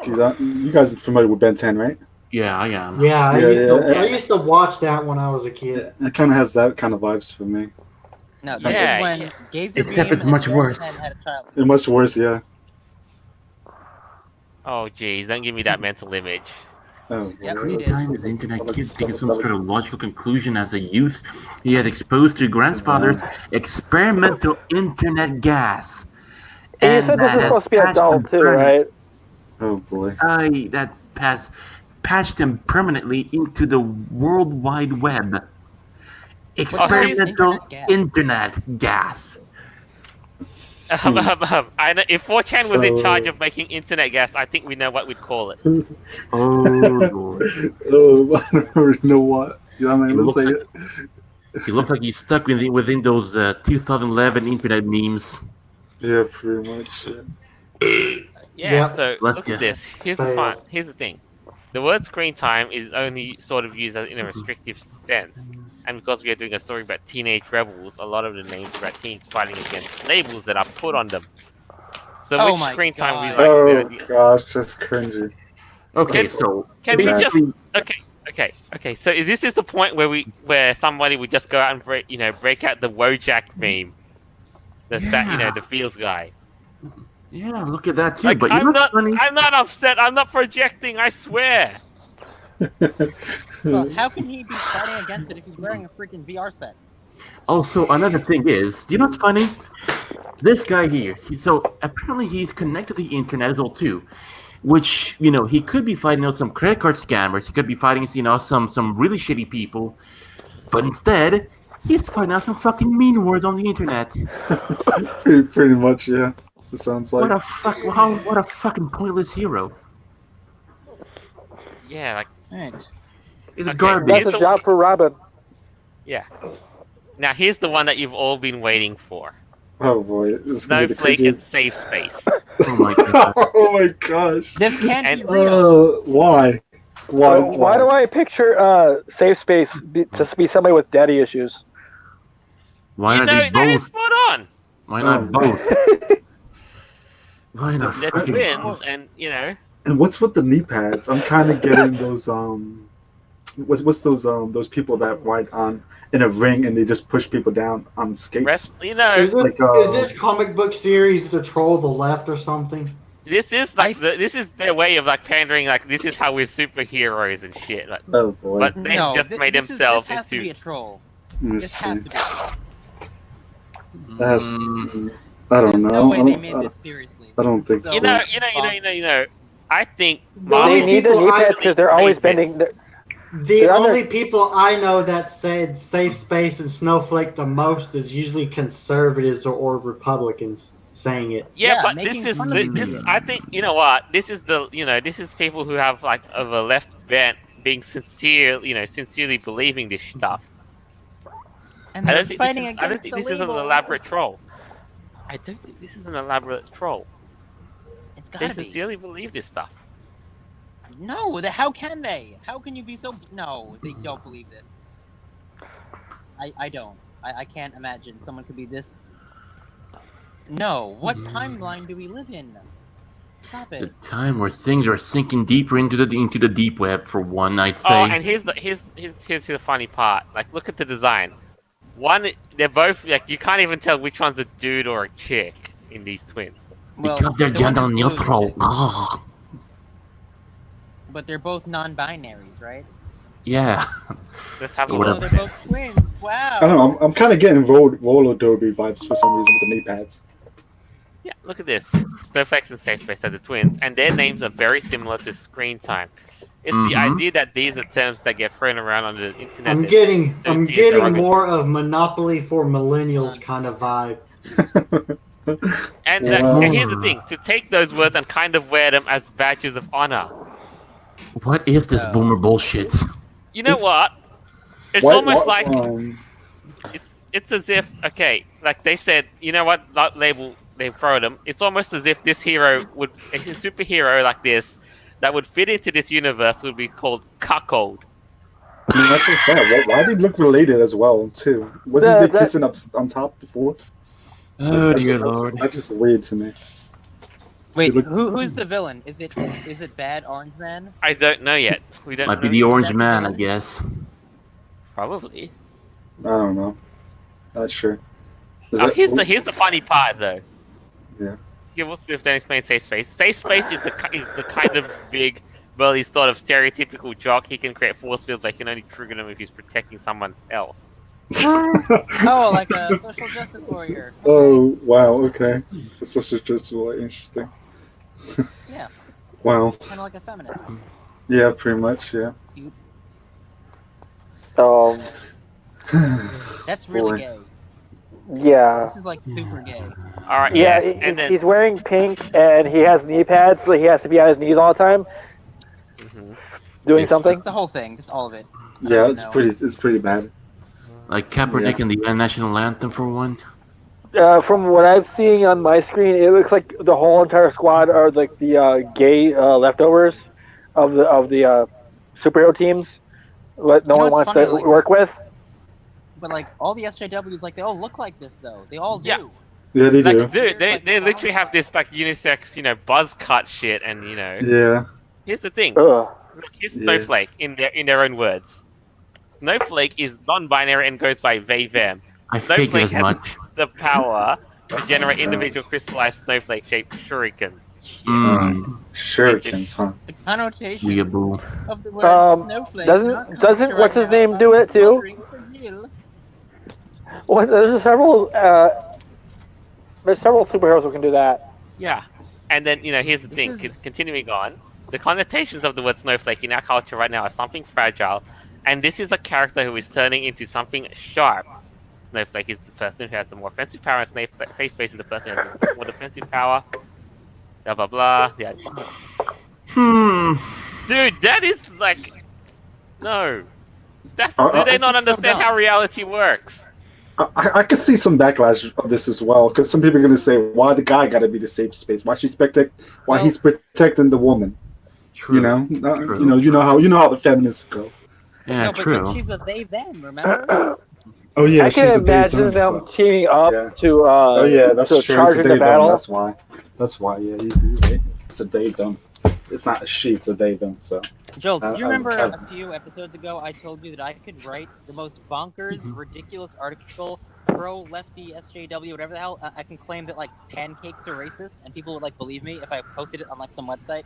You guys are familiar with Ben 10, right? Yeah, I am. Yeah, I Yeah. used to watch that when I was a kid. It kind of has that kind of vibes for me. No, this Yeah, is when yeah. Gazer Except Beam it's and much Ben worse. 10 had a child. It's much worse, yeah. Oh, geez, don't give me that mental image. Oh, Yep, boy. it is. Time the internet kid taking some sort of logical conclusion as a youth. He had exposed to grandfather's experimental internet gas. And you said this that is has supposed to be patched adult him too, right? Oh boy. That has patched him permanently into the World Wide Web. Experimental internet gas. I know, if 4chan was in So- charge of making internet gas, I think we know what we'd call it. Oh, Lord. Oh, I don't really know what. You know what I mean? Let's say looks it. He looks like he's stuck within those 2011 internet memes. Yeah, pretty much. Yeah, Yep. so Let look ya. at this. Here's Fail. the fun. Here's the thing. The word screen time is only sort of used in a restrictive sense. And because we are doing a story about teenage rebels, a lot of the names are about teens fighting against labels that are put on them. So Oh which my screen time we God. like Oh to do? gosh, that's cringy. Okay, Can- so Can we just basically, okay? So this is the point where somebody would just go out and break out the Wojak meme, the feels guy. yeah, look at that too. Like, but you know what's funny? I'm not upset. I'm not projecting. I swear. So how can he be fighting against it if he's wearing a freaking VR set? Also, another thing is, you know what's funny? This guy here. So apparently he's connected to the internet as well too, which he could be fighting some credit card scammers. He could be fighting some really shitty people, but instead he's fighting out some fucking mean words on the internet. pretty much, yeah. It sounds like. What a fucking pointless hero. Yeah, like Alright. It's Okay, garbage. That's Here's a the- job for Robin. yeah. Now here's the one that you've all been waiting for: Oh boy, this is gonna be the Snowflake and cringiest. Safe Space. Oh my god. Oh my gosh. This can't And- be real. Why? Why do I picture Safe Space to be somebody with daddy issues? Why You not know, they that is both? spot on. Why not Oh. both? Why not They're fucking twins, and And what's with the knee pads? I'm kind of getting those what's those people that ride on in a ring and they just push people down on skates? rest. Is Like, this comic book series The Troll of the Left or something? This is like this is their way of like pandering. Like this is how we're superheroes and shit. Like, Oh boy. but they just made themselves This has to be into. a troll. Let's This has see. to be a troll. That's, I don't There's know. no way I they don't- made this seriously. I don't think This is so. You know. bonkers. I think The only They need the people knee I- pads because they're always made bending. this. The They're under- only people I know that said safe space and Snowflake the most is usually conservatives or Republicans saying it. Yeah, Yeah, but making this is fun of this. idiots. I think you know what. This is this is people who have like of a left bent being sincere. Sincerely believing this stuff. And I they're don't think fighting this is. I don't against think the this is an labels. elaborate troll. I don't think this is an elaborate troll. It's They gotta be. sincerely believe this stuff. No, how can they? How can you be so? No, they don't believe this. I don't. I can't imagine someone could be this. No, what timeline do we live in? Stop The it. time where things are sinking deeper into the deep web. For one, I'd say. Oh, and here's the funny part. Like, look at the design. One, they're both like you can't even tell which one's a dude or a chick in these twins. Well, because they're the one gender that's blue is a neutral. chick, Ugh. but they're both non-binaries, right? Yeah. Let's have a Oh, Whatever. look. they're both twins. Wow. I don't know. I'm kind of getting roller derby vibes for some reason with the knee pads. Yeah, look at this. Snowflakes and Safe Space are the twins, and their names are very similar to screen time. It's the Mhm. idea that these are terms that get thrown around on the internet. I'm that getting don't see as derogatory. more of Monopoly for millennials kind of vibe. And, Wow. and here's the thing: to take those words and kind of wear them as badges of honor. What is this boomer bullshit? You know what? It's Why- almost why- like it's as if like they said, you know what? That label they throw them. It's almost as if this hero a superhero like this that would fit into this universe would be called cuckold. I mean, that's what's that. Why they look related as well too? Wasn't they kissing up on top before? Oh That's dear just- lord. That's just weird to me. Wait, Look- who's the villain? Is it Bad Orange Man? I don't know yet. We don't Might be know the yet. orange that the man, I villain? guess. Probably. I don't know. Not sure. Is Oh, that- here's the funny part though. Yeah. Here, we'll then explain Safe Space. Safe Space is the kind of big, burly sort of stereotypical jock. He can create force fields, but he can only trigger them if he's protecting someone else. Oh, like a social justice warrior. Okay. Oh wow. Okay. That's such a just really interesting. Yeah, Wow. kind of like a feminist. Yeah. Pretty much. Yeah. Cute. That's really Boy. gay. Yeah. This is like super gay. All right. Yeah, and then he's wearing pink and he has knee pads, so he has to be on his knees all the time doing It's something. Just the whole thing, just all of it. Yeah. I It's know. pretty bad. Like Kaepernick Yeah. and the national anthem for one. From what I'm seeing on my screen, it looks like the whole entire squad are like the gay leftovers of the superhero teams that no You know one what's wants funny, to like- work with. But like all the SJWs, like they all look like this though. They all do. Yeah. Yeah, they do. like, dude, they literally have this like unisex, buzz cut shit, and Yeah. here's the thing. Ugh. Look, here's Yeah. Snowflake in their own words. Snowflake is non-binary and goes by they them. I figured Snowflake as has much. the power to generate individual crystallized snowflake-shaped shurikens. Mm. Shurikens, huh? The connotation Weeaboo. of the word snowflake. doesn't- not comes doesn't right what's his now. name I'm do it, too? smothering for Jill. Well, there's several superheroes who can do that. Yeah, and then here's the This thing. is- Continuing on, the connotations of the word snowflake in our culture right now are something fragile, and this is a character who is turning into something sharp. Snowflake is the person who has the more offensive power, and Safe Space is the person who has the more defensive power. Blah blah blah. Yeah. Dude, that is like, no. Do they This not is so understand dumb. how reality works? I could see some backlash of this as well, because some people are gonna say, "Why the guy got to be the safe space? Why Well- he's protecting the woman?" True. You know, True. you know how the feminists go. Yeah, No, but true. she's a they them. Remember? Oh yeah, I can she's a they imagine them so- teaming up Yeah. to Oh yeah, that's to true. charge It's a into they them. battle. That's why. That's why. Yeah, you're right. It's a they them. It's not a she. It's a they them. So Joel, do you remember I- a few episodes ago I told you that I could write the most bonkers, Mm-hmm. ridiculous article pro lefty SJW, whatever the hell, I can claim that like pancakes are racist, and people would like believe me if I posted it on like some website.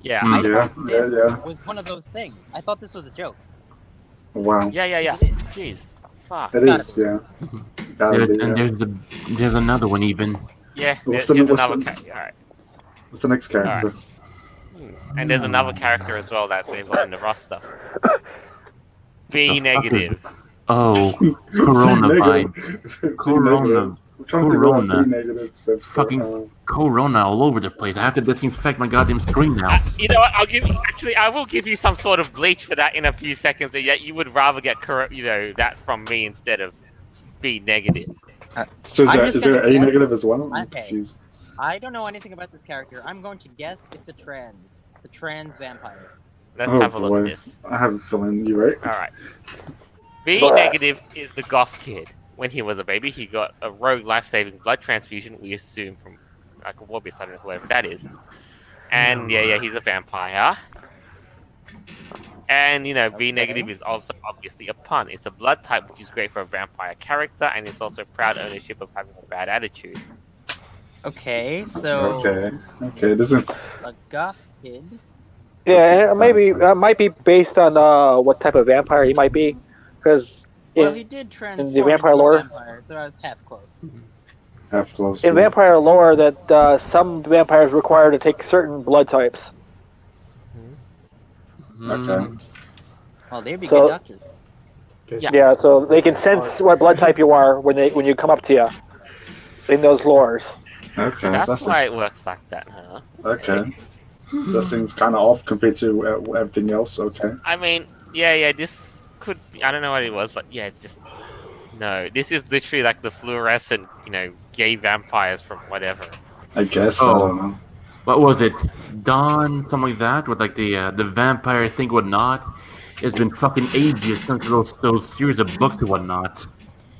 Yeah. I Yeah, thought this yeah. was one of those things. I thought this was a joke. Wow. Yeah. It is. Jeez. Fuck. It is, yeah. Gotta be, And yeah. there's another one even. Yeah. What's There's the- another. what's All right. What's the next character? And there's another character as well that they've got in the roster. B negative. Oh, Corona vibe. Negative. Corona. I'm trying to think what Corona. B negative stands for. Fucking Corona all over the place. I have to disinfect my goddamn screen now. You know what? I will give you some sort of bleach for that in a few seconds. And yet you would rather get that from me instead of B negative. So I'm is just there gonna A guess- negative as well? I'm Okay. confused. I don't know anything about this character. I'm going to guess it's a trans. It's a trans vampire. Let's Oh, have a look boy. at this. I have a feeling you're right. All right. B But- negative is the goth kid. When he was a baby, he got a rogue life-saving blood transfusion. We assume from like a Warbeast, I don't know whoever that is. And yeah, he's a vampire. And B negative is also obviously a pun. It's a blood type, which is great for a vampire character, and it's also proud ownership of having a bad attitude. Okay, so Okay. This is a goth kid. Yeah, and maybe might be based on what type of vampire he might be, because Well, he did transform vampire into lore? a vampire, so I was half close. half close. in vampire lore that some vampires require to take certain blood types. Okay. Well, they'd be So- good doctors. Yeah. Yeah, so they can sense what blood type you are when you come up to you in those lores. Okay. That's why it works like that, huh? Okay. That seems kind of off compared to everything else. Okay. I mean, yeah, this could be, I don't know what it was, but yeah, it's just, no, this is literally like the fluorescent, gay vampires from whatever. I guess. I Oh. don't know. What was it? Dawn, something like that, with like the vampire thing, whatnot. It's been fucking ages since those series of books and whatnot.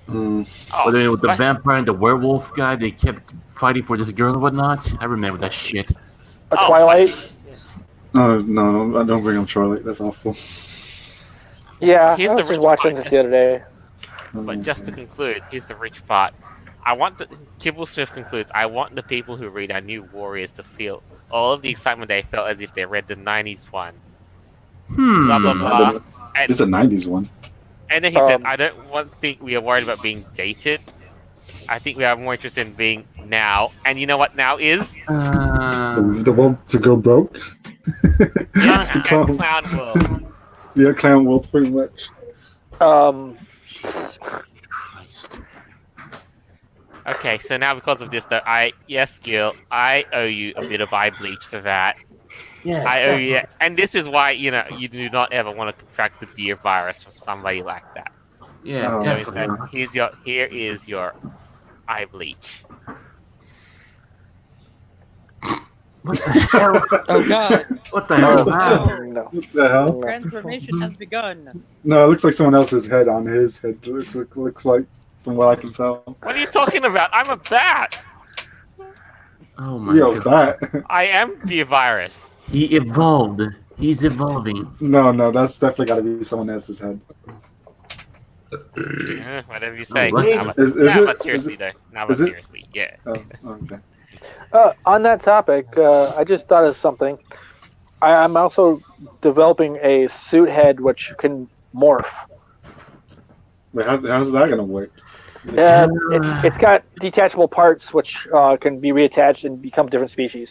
Mm. Oh, But then with the what? vampire and the werewolf guy, they kept fighting for this girl and whatnot. I remember that shit. A Oh, Twilight. No, I don't bring up Charlie. That's awful. Yeah, Here's I the was rich just watching part. this the other day. But just to conclude, here's the rich part. Kibble Smith concludes, I want the people who read our new Warriors to feel all of the excitement they felt as if they read the 90s one. Blah, blah, I blah. don't know. And, This is a '90s one. and then he says, Um, I don't think we are worried about being dated. I think we are more interested in being now. And you know what now is? The one to go broke. Yes, The and clown. Clown World. Yeah, clown world pretty much. Christ. Okay, so now because of this, though, yes, Gil, I owe you a bit of eye bleach for that. Yeah, I owe you, and this is why you do not ever want to contract the beer virus from somebody like that. Yeah, Oh, So definitely. instead, here is your eye bleach. What the hell? Oh god! What the hell? Wow. No. What the hell? Transformation has begun. No, it looks like someone else's head on his head. Looks like, from what I can tell. What are you talking about? I'm a bat. Oh my Yo, god. that. I am beer virus. He evolved. He's evolving. No, that's definitely got to be someone else's head. Whatever you say. Oh, what? Nah, but, Is nah, it? but seriously, Is though. Nah, is but it? seriously, yeah. Oh, okay. On that topic, I just thought of something. I'm also developing a suit head which can morph. Wait, how's that gonna work? It's got detachable parts which can be reattached and become different species.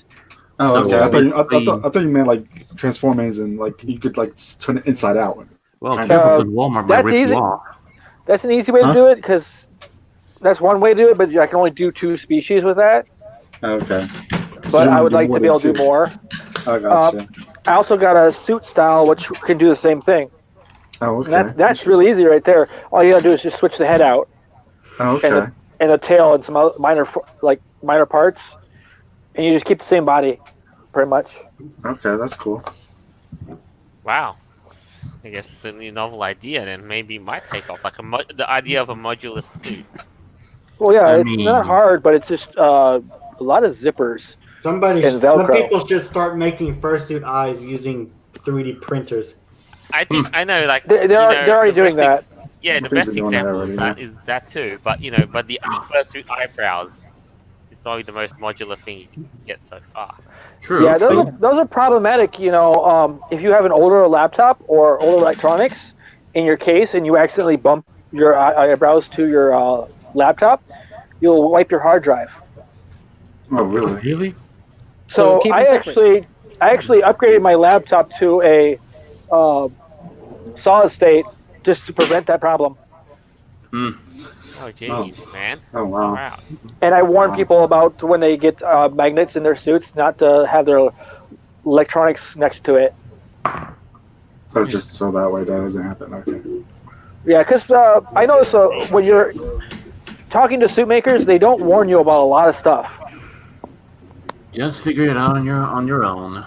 Oh, So, okay. I basically- thought you meant like transform as in like you could like turn it inside out. Well, Uh, careful with Walmart might that's rip you easy. off. That's an easy way Huh? to do it because that's one way to do it, but I can only do 2 species with that. Okay. But I would like to be able to do more. I gotcha. I also got a suit style which can do the same thing. Oh, And okay. that's really easy right there. All you gotta do is just switch the head out Oh, okay. and the tail and some other minor parts, and you just keep the same body, pretty much. Okay, that's cool. Wow. I guess it's a new novel idea, and maybe might take off. Like the idea of a modular suit. Well, yeah, I it's mean- not hard, but it's just a lot of zippers. Some Velcro. people should start making fursuit eyes using 3D printers. I think I know, like They're already doing that. Yeah, the think best they're doing that example already, of that is that too. But but the fursuit eyebrows is probably the most modular thing you can get so far. True. Yeah, true. those are problematic. If you have an older laptop or older electronics in your case, and you accidentally bump your eyebrows to your laptop, you'll wipe your hard drive. Oh, really? Really? So So keep I them separate. actually upgraded my laptop to a solid state just to prevent that problem. Hmm. Oh jeez, man. Oh, wow. Wow. And I warn Wow. people about when they get magnets in their suits not to have their electronics next to it. Oh, just so that way that doesn't happen. Okay. Yeah, because I notice when you're talking to suit makers, they don't warn you about a lot of stuff. Just figure it out on your own.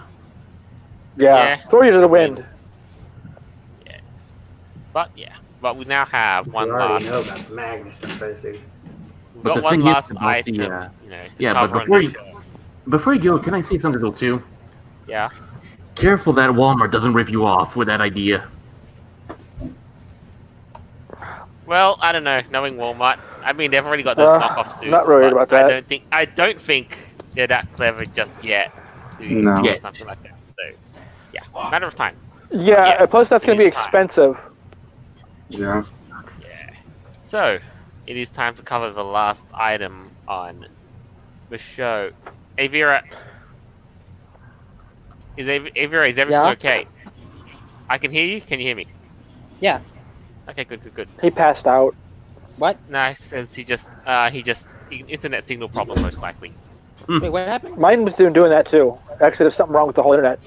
Yeah, Yeah. throw you to the wind. But we now have one We already last. know about the magnets and fursuits. We've But got the one thing is last about the, item. uh, To yeah, but cover on before the you- show. Before you go, can I say something too? Yeah. Careful that Walmart doesn't rip you off with that idea. Well, I don't know. Knowing Walmart, I mean, they've already got those knockoff suits. not worried but about that. I don't think they're that clever just yet. To No. do something like that. So, yeah, matter of time. Yeah, Yeah, plus that's going to be it is time. expensive. Yeah. So, it is time to cover the last item on the show. Avira, is everything Yeah? okay? I can hear you. Can you hear me? Yeah. Okay, good. He passed out. What? Nice, says he just internet signal problem most likely. Wait, what happened? Mine was doing that too. Actually, there's something wrong with the whole internet.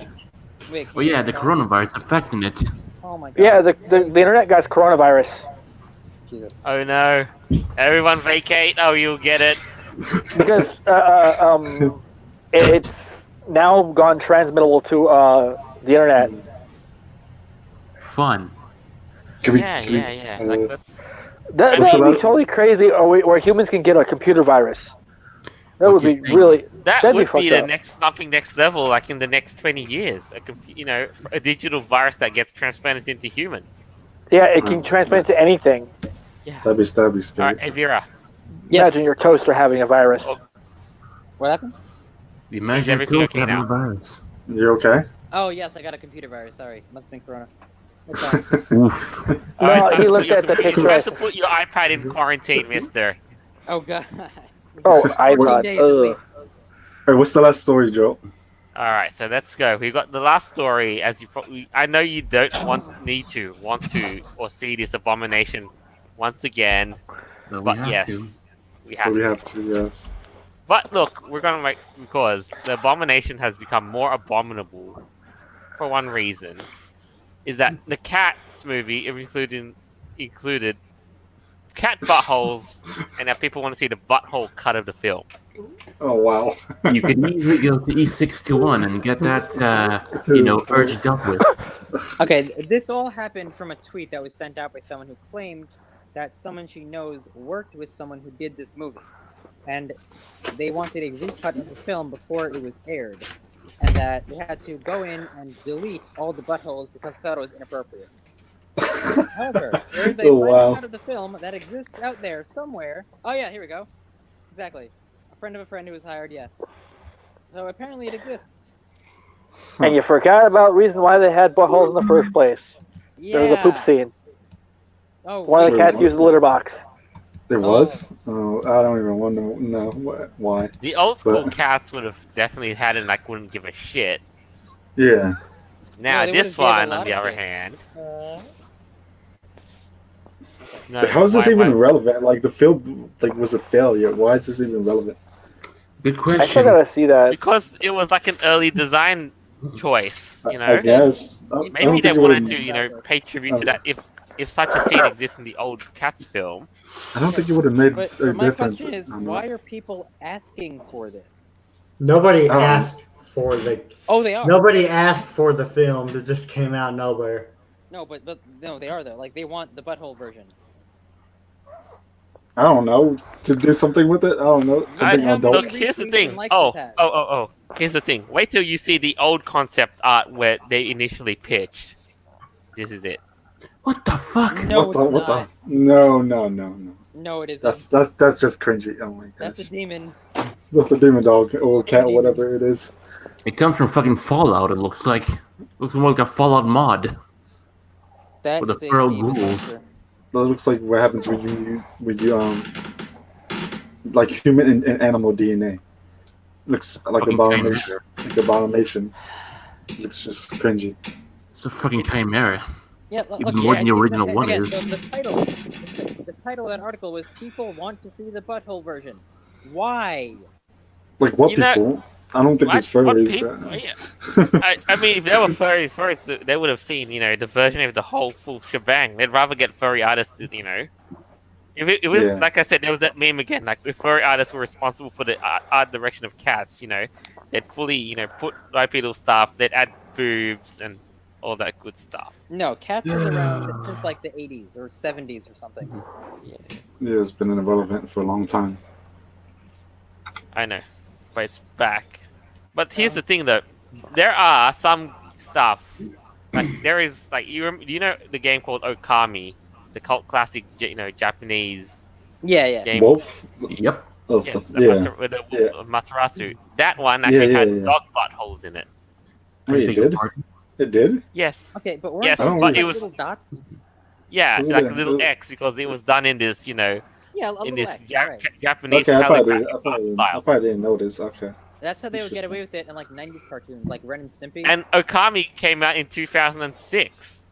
Wait. can Well, you yeah, hear the me? coronavirus affecting it. Oh my god. Yeah, the internet got coronavirus. Jesus. Oh no! Everyone vacate. Oh, you'll get it. Because it's now gone transmittable to the internet. Fun. Can we, Yeah. can we- Like that's. That What's would the be totally crazy, where humans can get a computer virus. That What would do be you think? really. That That'd be would be fucked the up. something next level, like in the next 20 years. A digital virus that gets transplanted into humans. Yeah, it can transmit to anything. that'd be All scary. right, Azira. Yes. Imagine your toaster having a virus. Oh. What happened? Imagine everything okay having now? a virus. You're okay? Oh yes, I got a computer virus. Sorry, must have been Corona. It's fine. Oof. No, Alright, he so looked at the you picture. have to put your iPad in quarantine, mister. Oh god. Oh, 14 iPod. days at Ugh. least. All right, what's the last story, Joe? Alright, so let's go. We've got the last story, as you probably... I know you don't want to, or see this abomination once again, So we but have yes, we Well, have we to. have to, yes. But look, we're gonna make... Because the abomination has become more abominable for one reason, is that the Cats movie included cat buttholes, and now people want to see the butthole cut of the film. Oh, wow. to. You could easily go to E621 and get that, urge dealt with. Okay, this all happened from a tweet that was sent out by someone who claimed that someone she knows worked with someone who did this movie, and they wanted a recut of the film before it was aired, and that they had to go in and delete all the buttholes because they thought it was inappropriate. However, there is a Oh, final wow. cut of the film that exists out there somewhere. Oh yeah, here we go. Exactly. A friend of a friend who was hired, yeah. So apparently it exists. And you forgot about the reason why they had buttholes in the first place. Yeah. There was a poop scene. Oh, One of the Wait, cats what? used the litter box. There was? Oh, I don't even want to know why. The old school But- Cats would have definitely had it, like, wouldn't give a shit. Yeah. Now, they this would've gave a one, lot on the of other shits. hand... Uh, No, How is this why- even why- relevant? Like, the film was a failure. Why is this even relevant? Good I still question. gotta see that. Because it was like an early design choice, you know? I guess. I Maybe don't they think it wanted would to, pay tribute to that. If such a scene exists in the old Cats film, I don't think it would have made but a my difference. question is, on why that. are people asking for this? Nobody Um, asked for the. Oh, they are. Nobody asked for the film. It just came out of nowhere. No, but no, they are though. Like they want the butthole version. I don't know, to do something with it? I don't know. Something how adult. many look, here's the retweets thing. and likes Oh, this has? oh. Here's the thing. Wait till you see the old concept art where they initially pitched. This is it. What the fuck? No, what the? it's What the? not. No. No, it isn't. That's just cringy. Oh my gosh. That's a demon. That's a demon dog or cat, Demon. whatever it is. It comes from fucking Fallout. It looks like. Looks more like a Fallout mod. That With is the a feral demon ghouls. monster. That looks like what happens when you like human and animal DNA. Looks like Fucking abomination. Like abomination. Looks just cringy. It's a fucking chimera. Yeah, Even okay, more than the I think original that- one again, is. so the title of that article was "People Want to See the Butthole Version." Why? Like what You know- people? I don't think it's What furries. people- yeah. I mean, if they were furry first, they would have seen, the version of the whole full shebang. They'd rather get furry artists, If it Yeah. like I said, there was that meme again. Like, if furry artists were responsible for the art direction of cats, they'd fully, put bipedal stuff. They'd add boobs and all that good stuff. No, Cats was around since like the 80s or 70s or something. Yeah, it's been irrelevant for a long time. I know, but it's back. But here's the thing, though. There are some stuff. Like, there is, like, you know the game called Okami, the cult classic, Japanese Yeah. game. Wolf? Yep. Of Yes, the, yeah. with the Yeah. Matarasu. That one actually Yeah, had yeah. dog buttholes in it. Wait, it did? It did? Yes. Okay, but weren't Yes, those but like it was- little dots? Yeah, Was it like a- a little X, because it was done in this, Yeah, a in little this X, Ja- right. Japanese Okay, I calligraphic probably style. didn't notice. Okay. That's how they would get away with it in like 90s cartoons, like Ren and Stimpy. And Okami came out in 2006.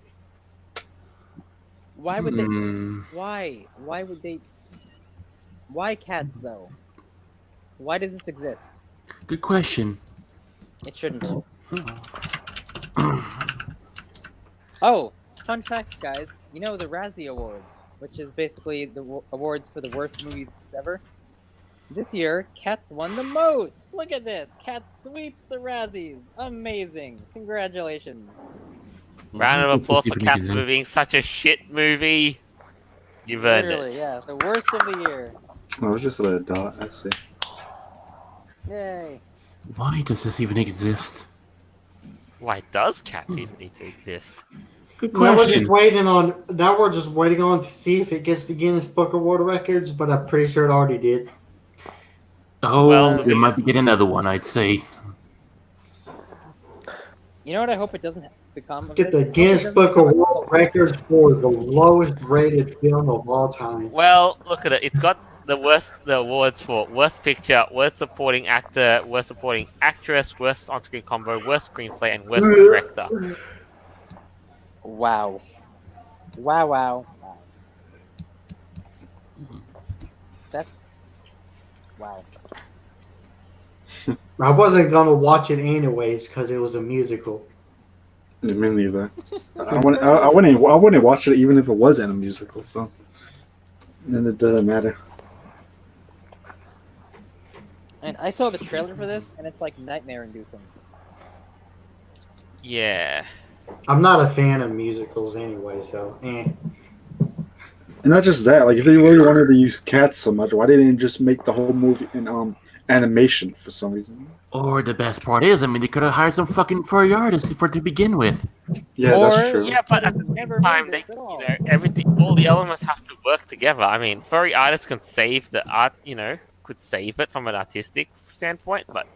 Why would they? Hmm. Why? Why would they? Why cats though? Why does this exist? Good question. It shouldn't. Oh, fun fact, guys. You know the Razzie Awards, which is basically the awards for the worst movies ever? This year, Cats won the most! Look at this! Cats sweeps the Razzies! Amazing! Congratulations! Round of applause for Cats for being such a shit movie. You've earned Literally, it. yeah. The worst of the year. Oh, it was just a little dot. I see. Yay. Why does this even exist? Why does Cats even need to exist? Good Now we're just question. waiting on. Now we're just waiting on to see if it gets the Guinness Book of World Records, but I'm pretty sure it already did. Oh, Well, we might be getting another one, I'd say. You know what I hope it doesn't become? of Get this? the I hope it Guinness doesn't Book of become World Records for the lowest rated film of all time. Well, look at it. It's got the awards for worst picture, worst supporting actor, worst supporting actress, worst on-screen combo, worst screenplay, and worst director. Wow. Wow. That's... Wow. I wasn't gonna watch it anyways because it was a musical. Me neither. I wouldn't watch it even if it wasn't a musical. So then it doesn't matter. And I saw the trailer for this, and it's like nightmare-inducing. Yeah. I'm not a fan of musicals anyway, so And not just that. Like if they really wanted to use cats so much, why didn't they just make the whole movie in animation for some reason? Or the best part is, I mean, they could have hired some fucking furry artists for to begin with. Yeah, that's Or- true. Yeah, but at the Never same time, made they, this at all. everything, all the elements have to work together. I mean, furry artists can save the art, could save it from an artistic standpoint, but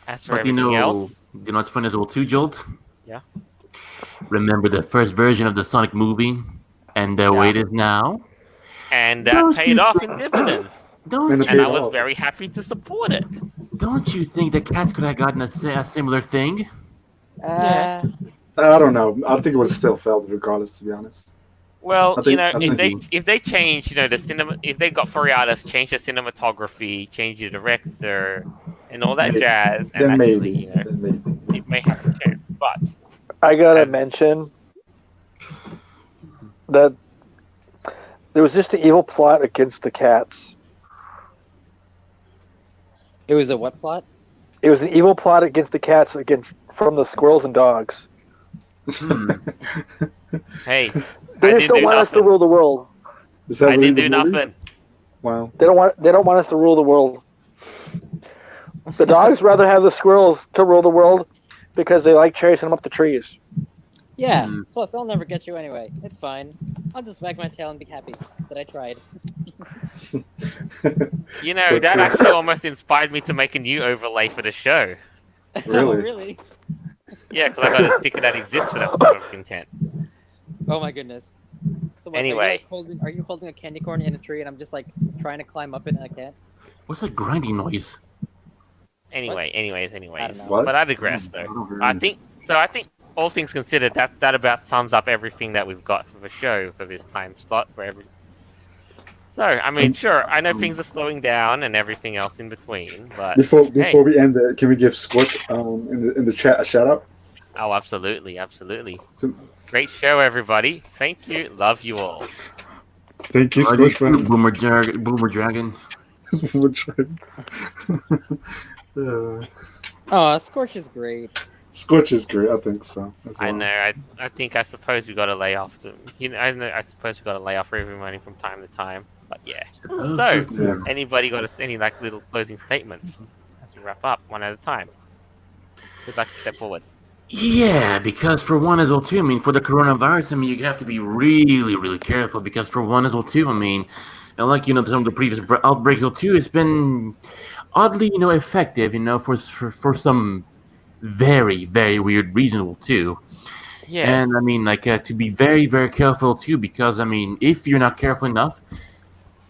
as for But everything else, what's fun as well too, Jolt? Yeah. Remember the first version of the Sonic movie, and the way it is now? and that Don't paid you off think- in dividends, Don't And you, and I paid was off. very happy to support it. don't you think the cats could have gotten a similar thing? Yeah. I don't know. I think it would have still failed regardless, to be honest. Well, I think- I if think- they change, the cinema, if they got furry artists, change the cinematography, change the director, and all that Maybe. jazz, and Then actually, maybe. Then maybe. it may have a chance. But I gotta As- mention that there was just an evil plot against the cats. It was a what plot? It was an evil plot against the cats from the squirrels and dogs. hey, They I just didn't don't do want us to nothing. rule the world. Is that I really didn't the do movie? nothing. Wow. They don't want us to rule the world. The dogs rather have the squirrels to rule the world because they like chasing them up the trees. Yeah. Hmm. Plus, I'll never get you anyway. It's fine. I'll just wag my tail and be happy that I tried. You know, So that true. actually almost inspired me to make a new overlay for the show. Oh, Really? really? Yeah, because I got a sticker that exists for that sort of content. Oh my goodness. So what, Anyway. are you holding a candy corn in a tree and I'm just like trying to climb up it and I can't? What's that grinding noise? Anyways. know. What? But I digress, I though. don't hear I anything. think all things considered, that about sums up everything that we've got for the show for this time slot for every. So I mean, sure, I know things are slowing down and everything else in between, but Before hey. we end it, can we give Scorch in the chat a shout out? Oh, absolutely. So, Great show, everybody. Thank you. Love you all. thank you, Righty, Scorch, man. Boomer Dragon. We're trying. Oh, Scorch is great. Scorch is great. I think so. As well. I know. I suppose we got to lay off. I suppose we got to lay off everybody from time to time. But yeah. So, Yeah. anybody got any like little closing statements as we wrap up one at a time? Who'd like to step forward? Yeah, because for one as well too, I mean, for the coronavirus, I mean, you have to be really, really careful because for one as well too, I mean, and like some of the previous outbreaks as well too, it's been oddly, effective, for some very, very weird reasons too. Yes. And I mean, like to be very, very careful too, because I mean, if you're not careful enough,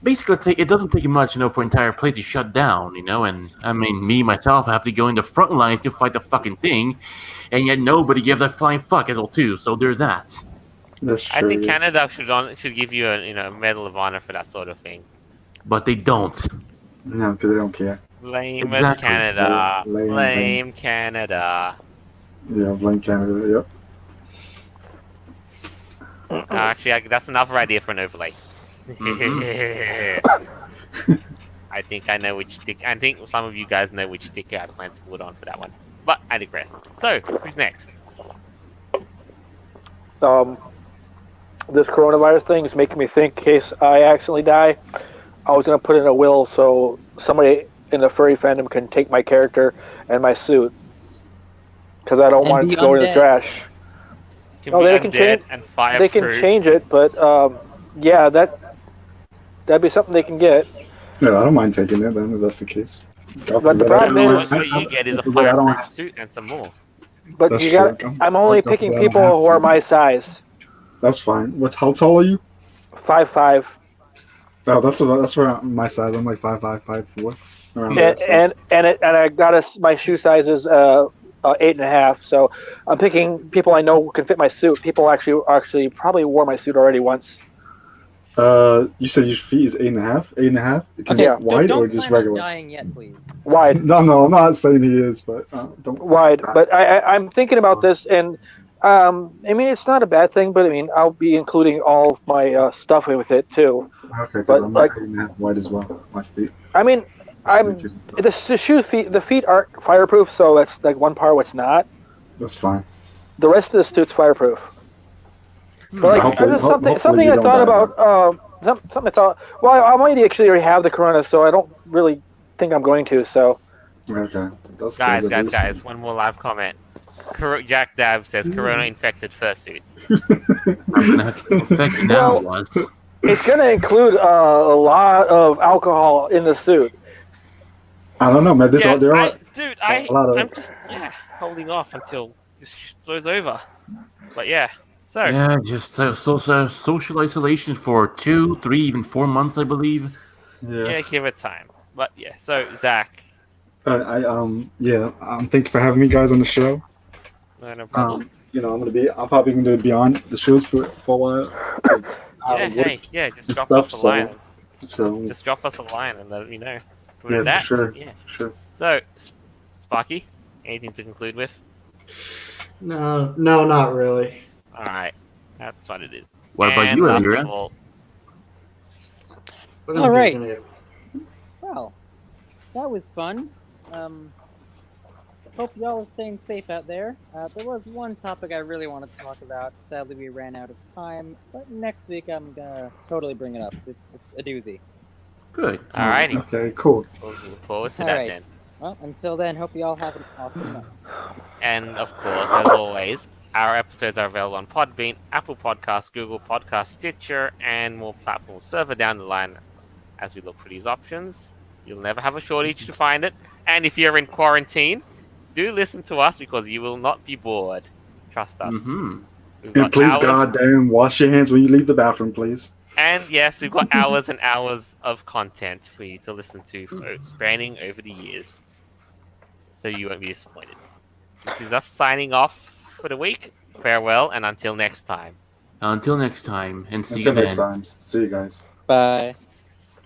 basically, let's say it doesn't take much, for an entire place to shut down, and I mean, me myself, I have to go in the front lines to fight the fucking thing, and yet nobody gives a flying fuck as well too. So there's that. That's true. I think Canada should give you a Medal of Honor for that sort of thing. But they don't. No, because they don't care. Blame Exactly. Canada. Blame Blame Canada. Yeah, blame Canada. Yep. Actually, that's another idea for an overlay. I think I know which stick. I think some of you guys know which sticker I plan to put on for that one. But I digress. So, who's next? This coronavirus thing is making me think, in case I accidentally die, I was going to put in a will so somebody in the furry fandom can take my character and my suit. Because I don't And want it be to go to the undead. trash. Can Oh, be they can undead change- and fireproof. They can change it, but yeah, that'd be something they can get. Yeah, I don't mind taking it then if that's the case. But the problem is- What you get is a But I don't- fireproof suit and some more. But That's you got. true. I'm only I'll go picking for that. I people don't have who are to. my size. That's fine. How tall are you? 5'5". Oh, that's around my size. I'm like 5'5", 5'4". Around there, so. And I got my shoe size is 8.5. So I'm picking people I know can fit my suit. People actually probably wore my suit already once. You said your feet is 8.5. 8.5. Can Okay, you Yeah. wide don't or just plan on regular? dying yet, please. Wide, No, I'm not saying he is, but don't. wide. But I'm thinking about this, and I mean it's not a bad thing. But I mean I'll be including all of my stuff with it too. Okay, because but, I'm like- 8.5 wide as well. My feet. I mean the shoe feet. The feet aren't fireproof, so that's like one part what's not. That's fine. The rest of the suit's fireproof. But like, Hopefully- this is hopefully something you I don't thought die, about. Something I thought. Well, I might actually already have the corona, so I don't really think I'm going to. So Okay. That's good at least. Guys, one more live comment. Jack Dab says Corona infected fursuits. I'm gonna have to affect you now. Was. it's going to include a lot of alcohol in the suit. I don't know, man. There are. I'm just holding off until this blows over. But yeah, so Yeah, just social isolation for 2, 3, even 4 months, I believe. yeah, give it time. But yeah, so Zach, Thank you for having me, guys, on the show. no problem. I'm probably gonna be on the shows for a while. Just and drop stuff, us a line. So Just drop us a line and let me know. yeah, That, for sure. yeah. For sure. So, Sparky, anything to conclude with? No, not really. All right, that's what it is. What about And you, last Andrea? of all, But All I'm right. just Well, that was fun. Hope y'all are staying safe out there. There was one topic I really wanted to talk about. Sadly, we ran out of time, but next week I'm gonna totally bring it up. It's a doozy. Good. alrighty, Okay, cool. we'll look forward to All that right. then. Well, until then, hope y'all have an awesome night. And of course, as always, Our episodes are available on Podbean, Apple Podcasts, Google Podcasts, Stitcher, and more platforms further down the line as we look for these options. You'll never have a shortage to find it. And if you're in quarantine, do listen to us because you will not be bored. Trust us. Mm-hmm. We've And got please, hours, goddamn, wash your hands when you leave the bathroom, please. and yes, we've got hours and hours of content for you to listen to spanning over the years. So you won't be disappointed. This is us signing off for the week. Farewell, and until next time. Until next time, and see Until you next then. time. See you guys. Bye.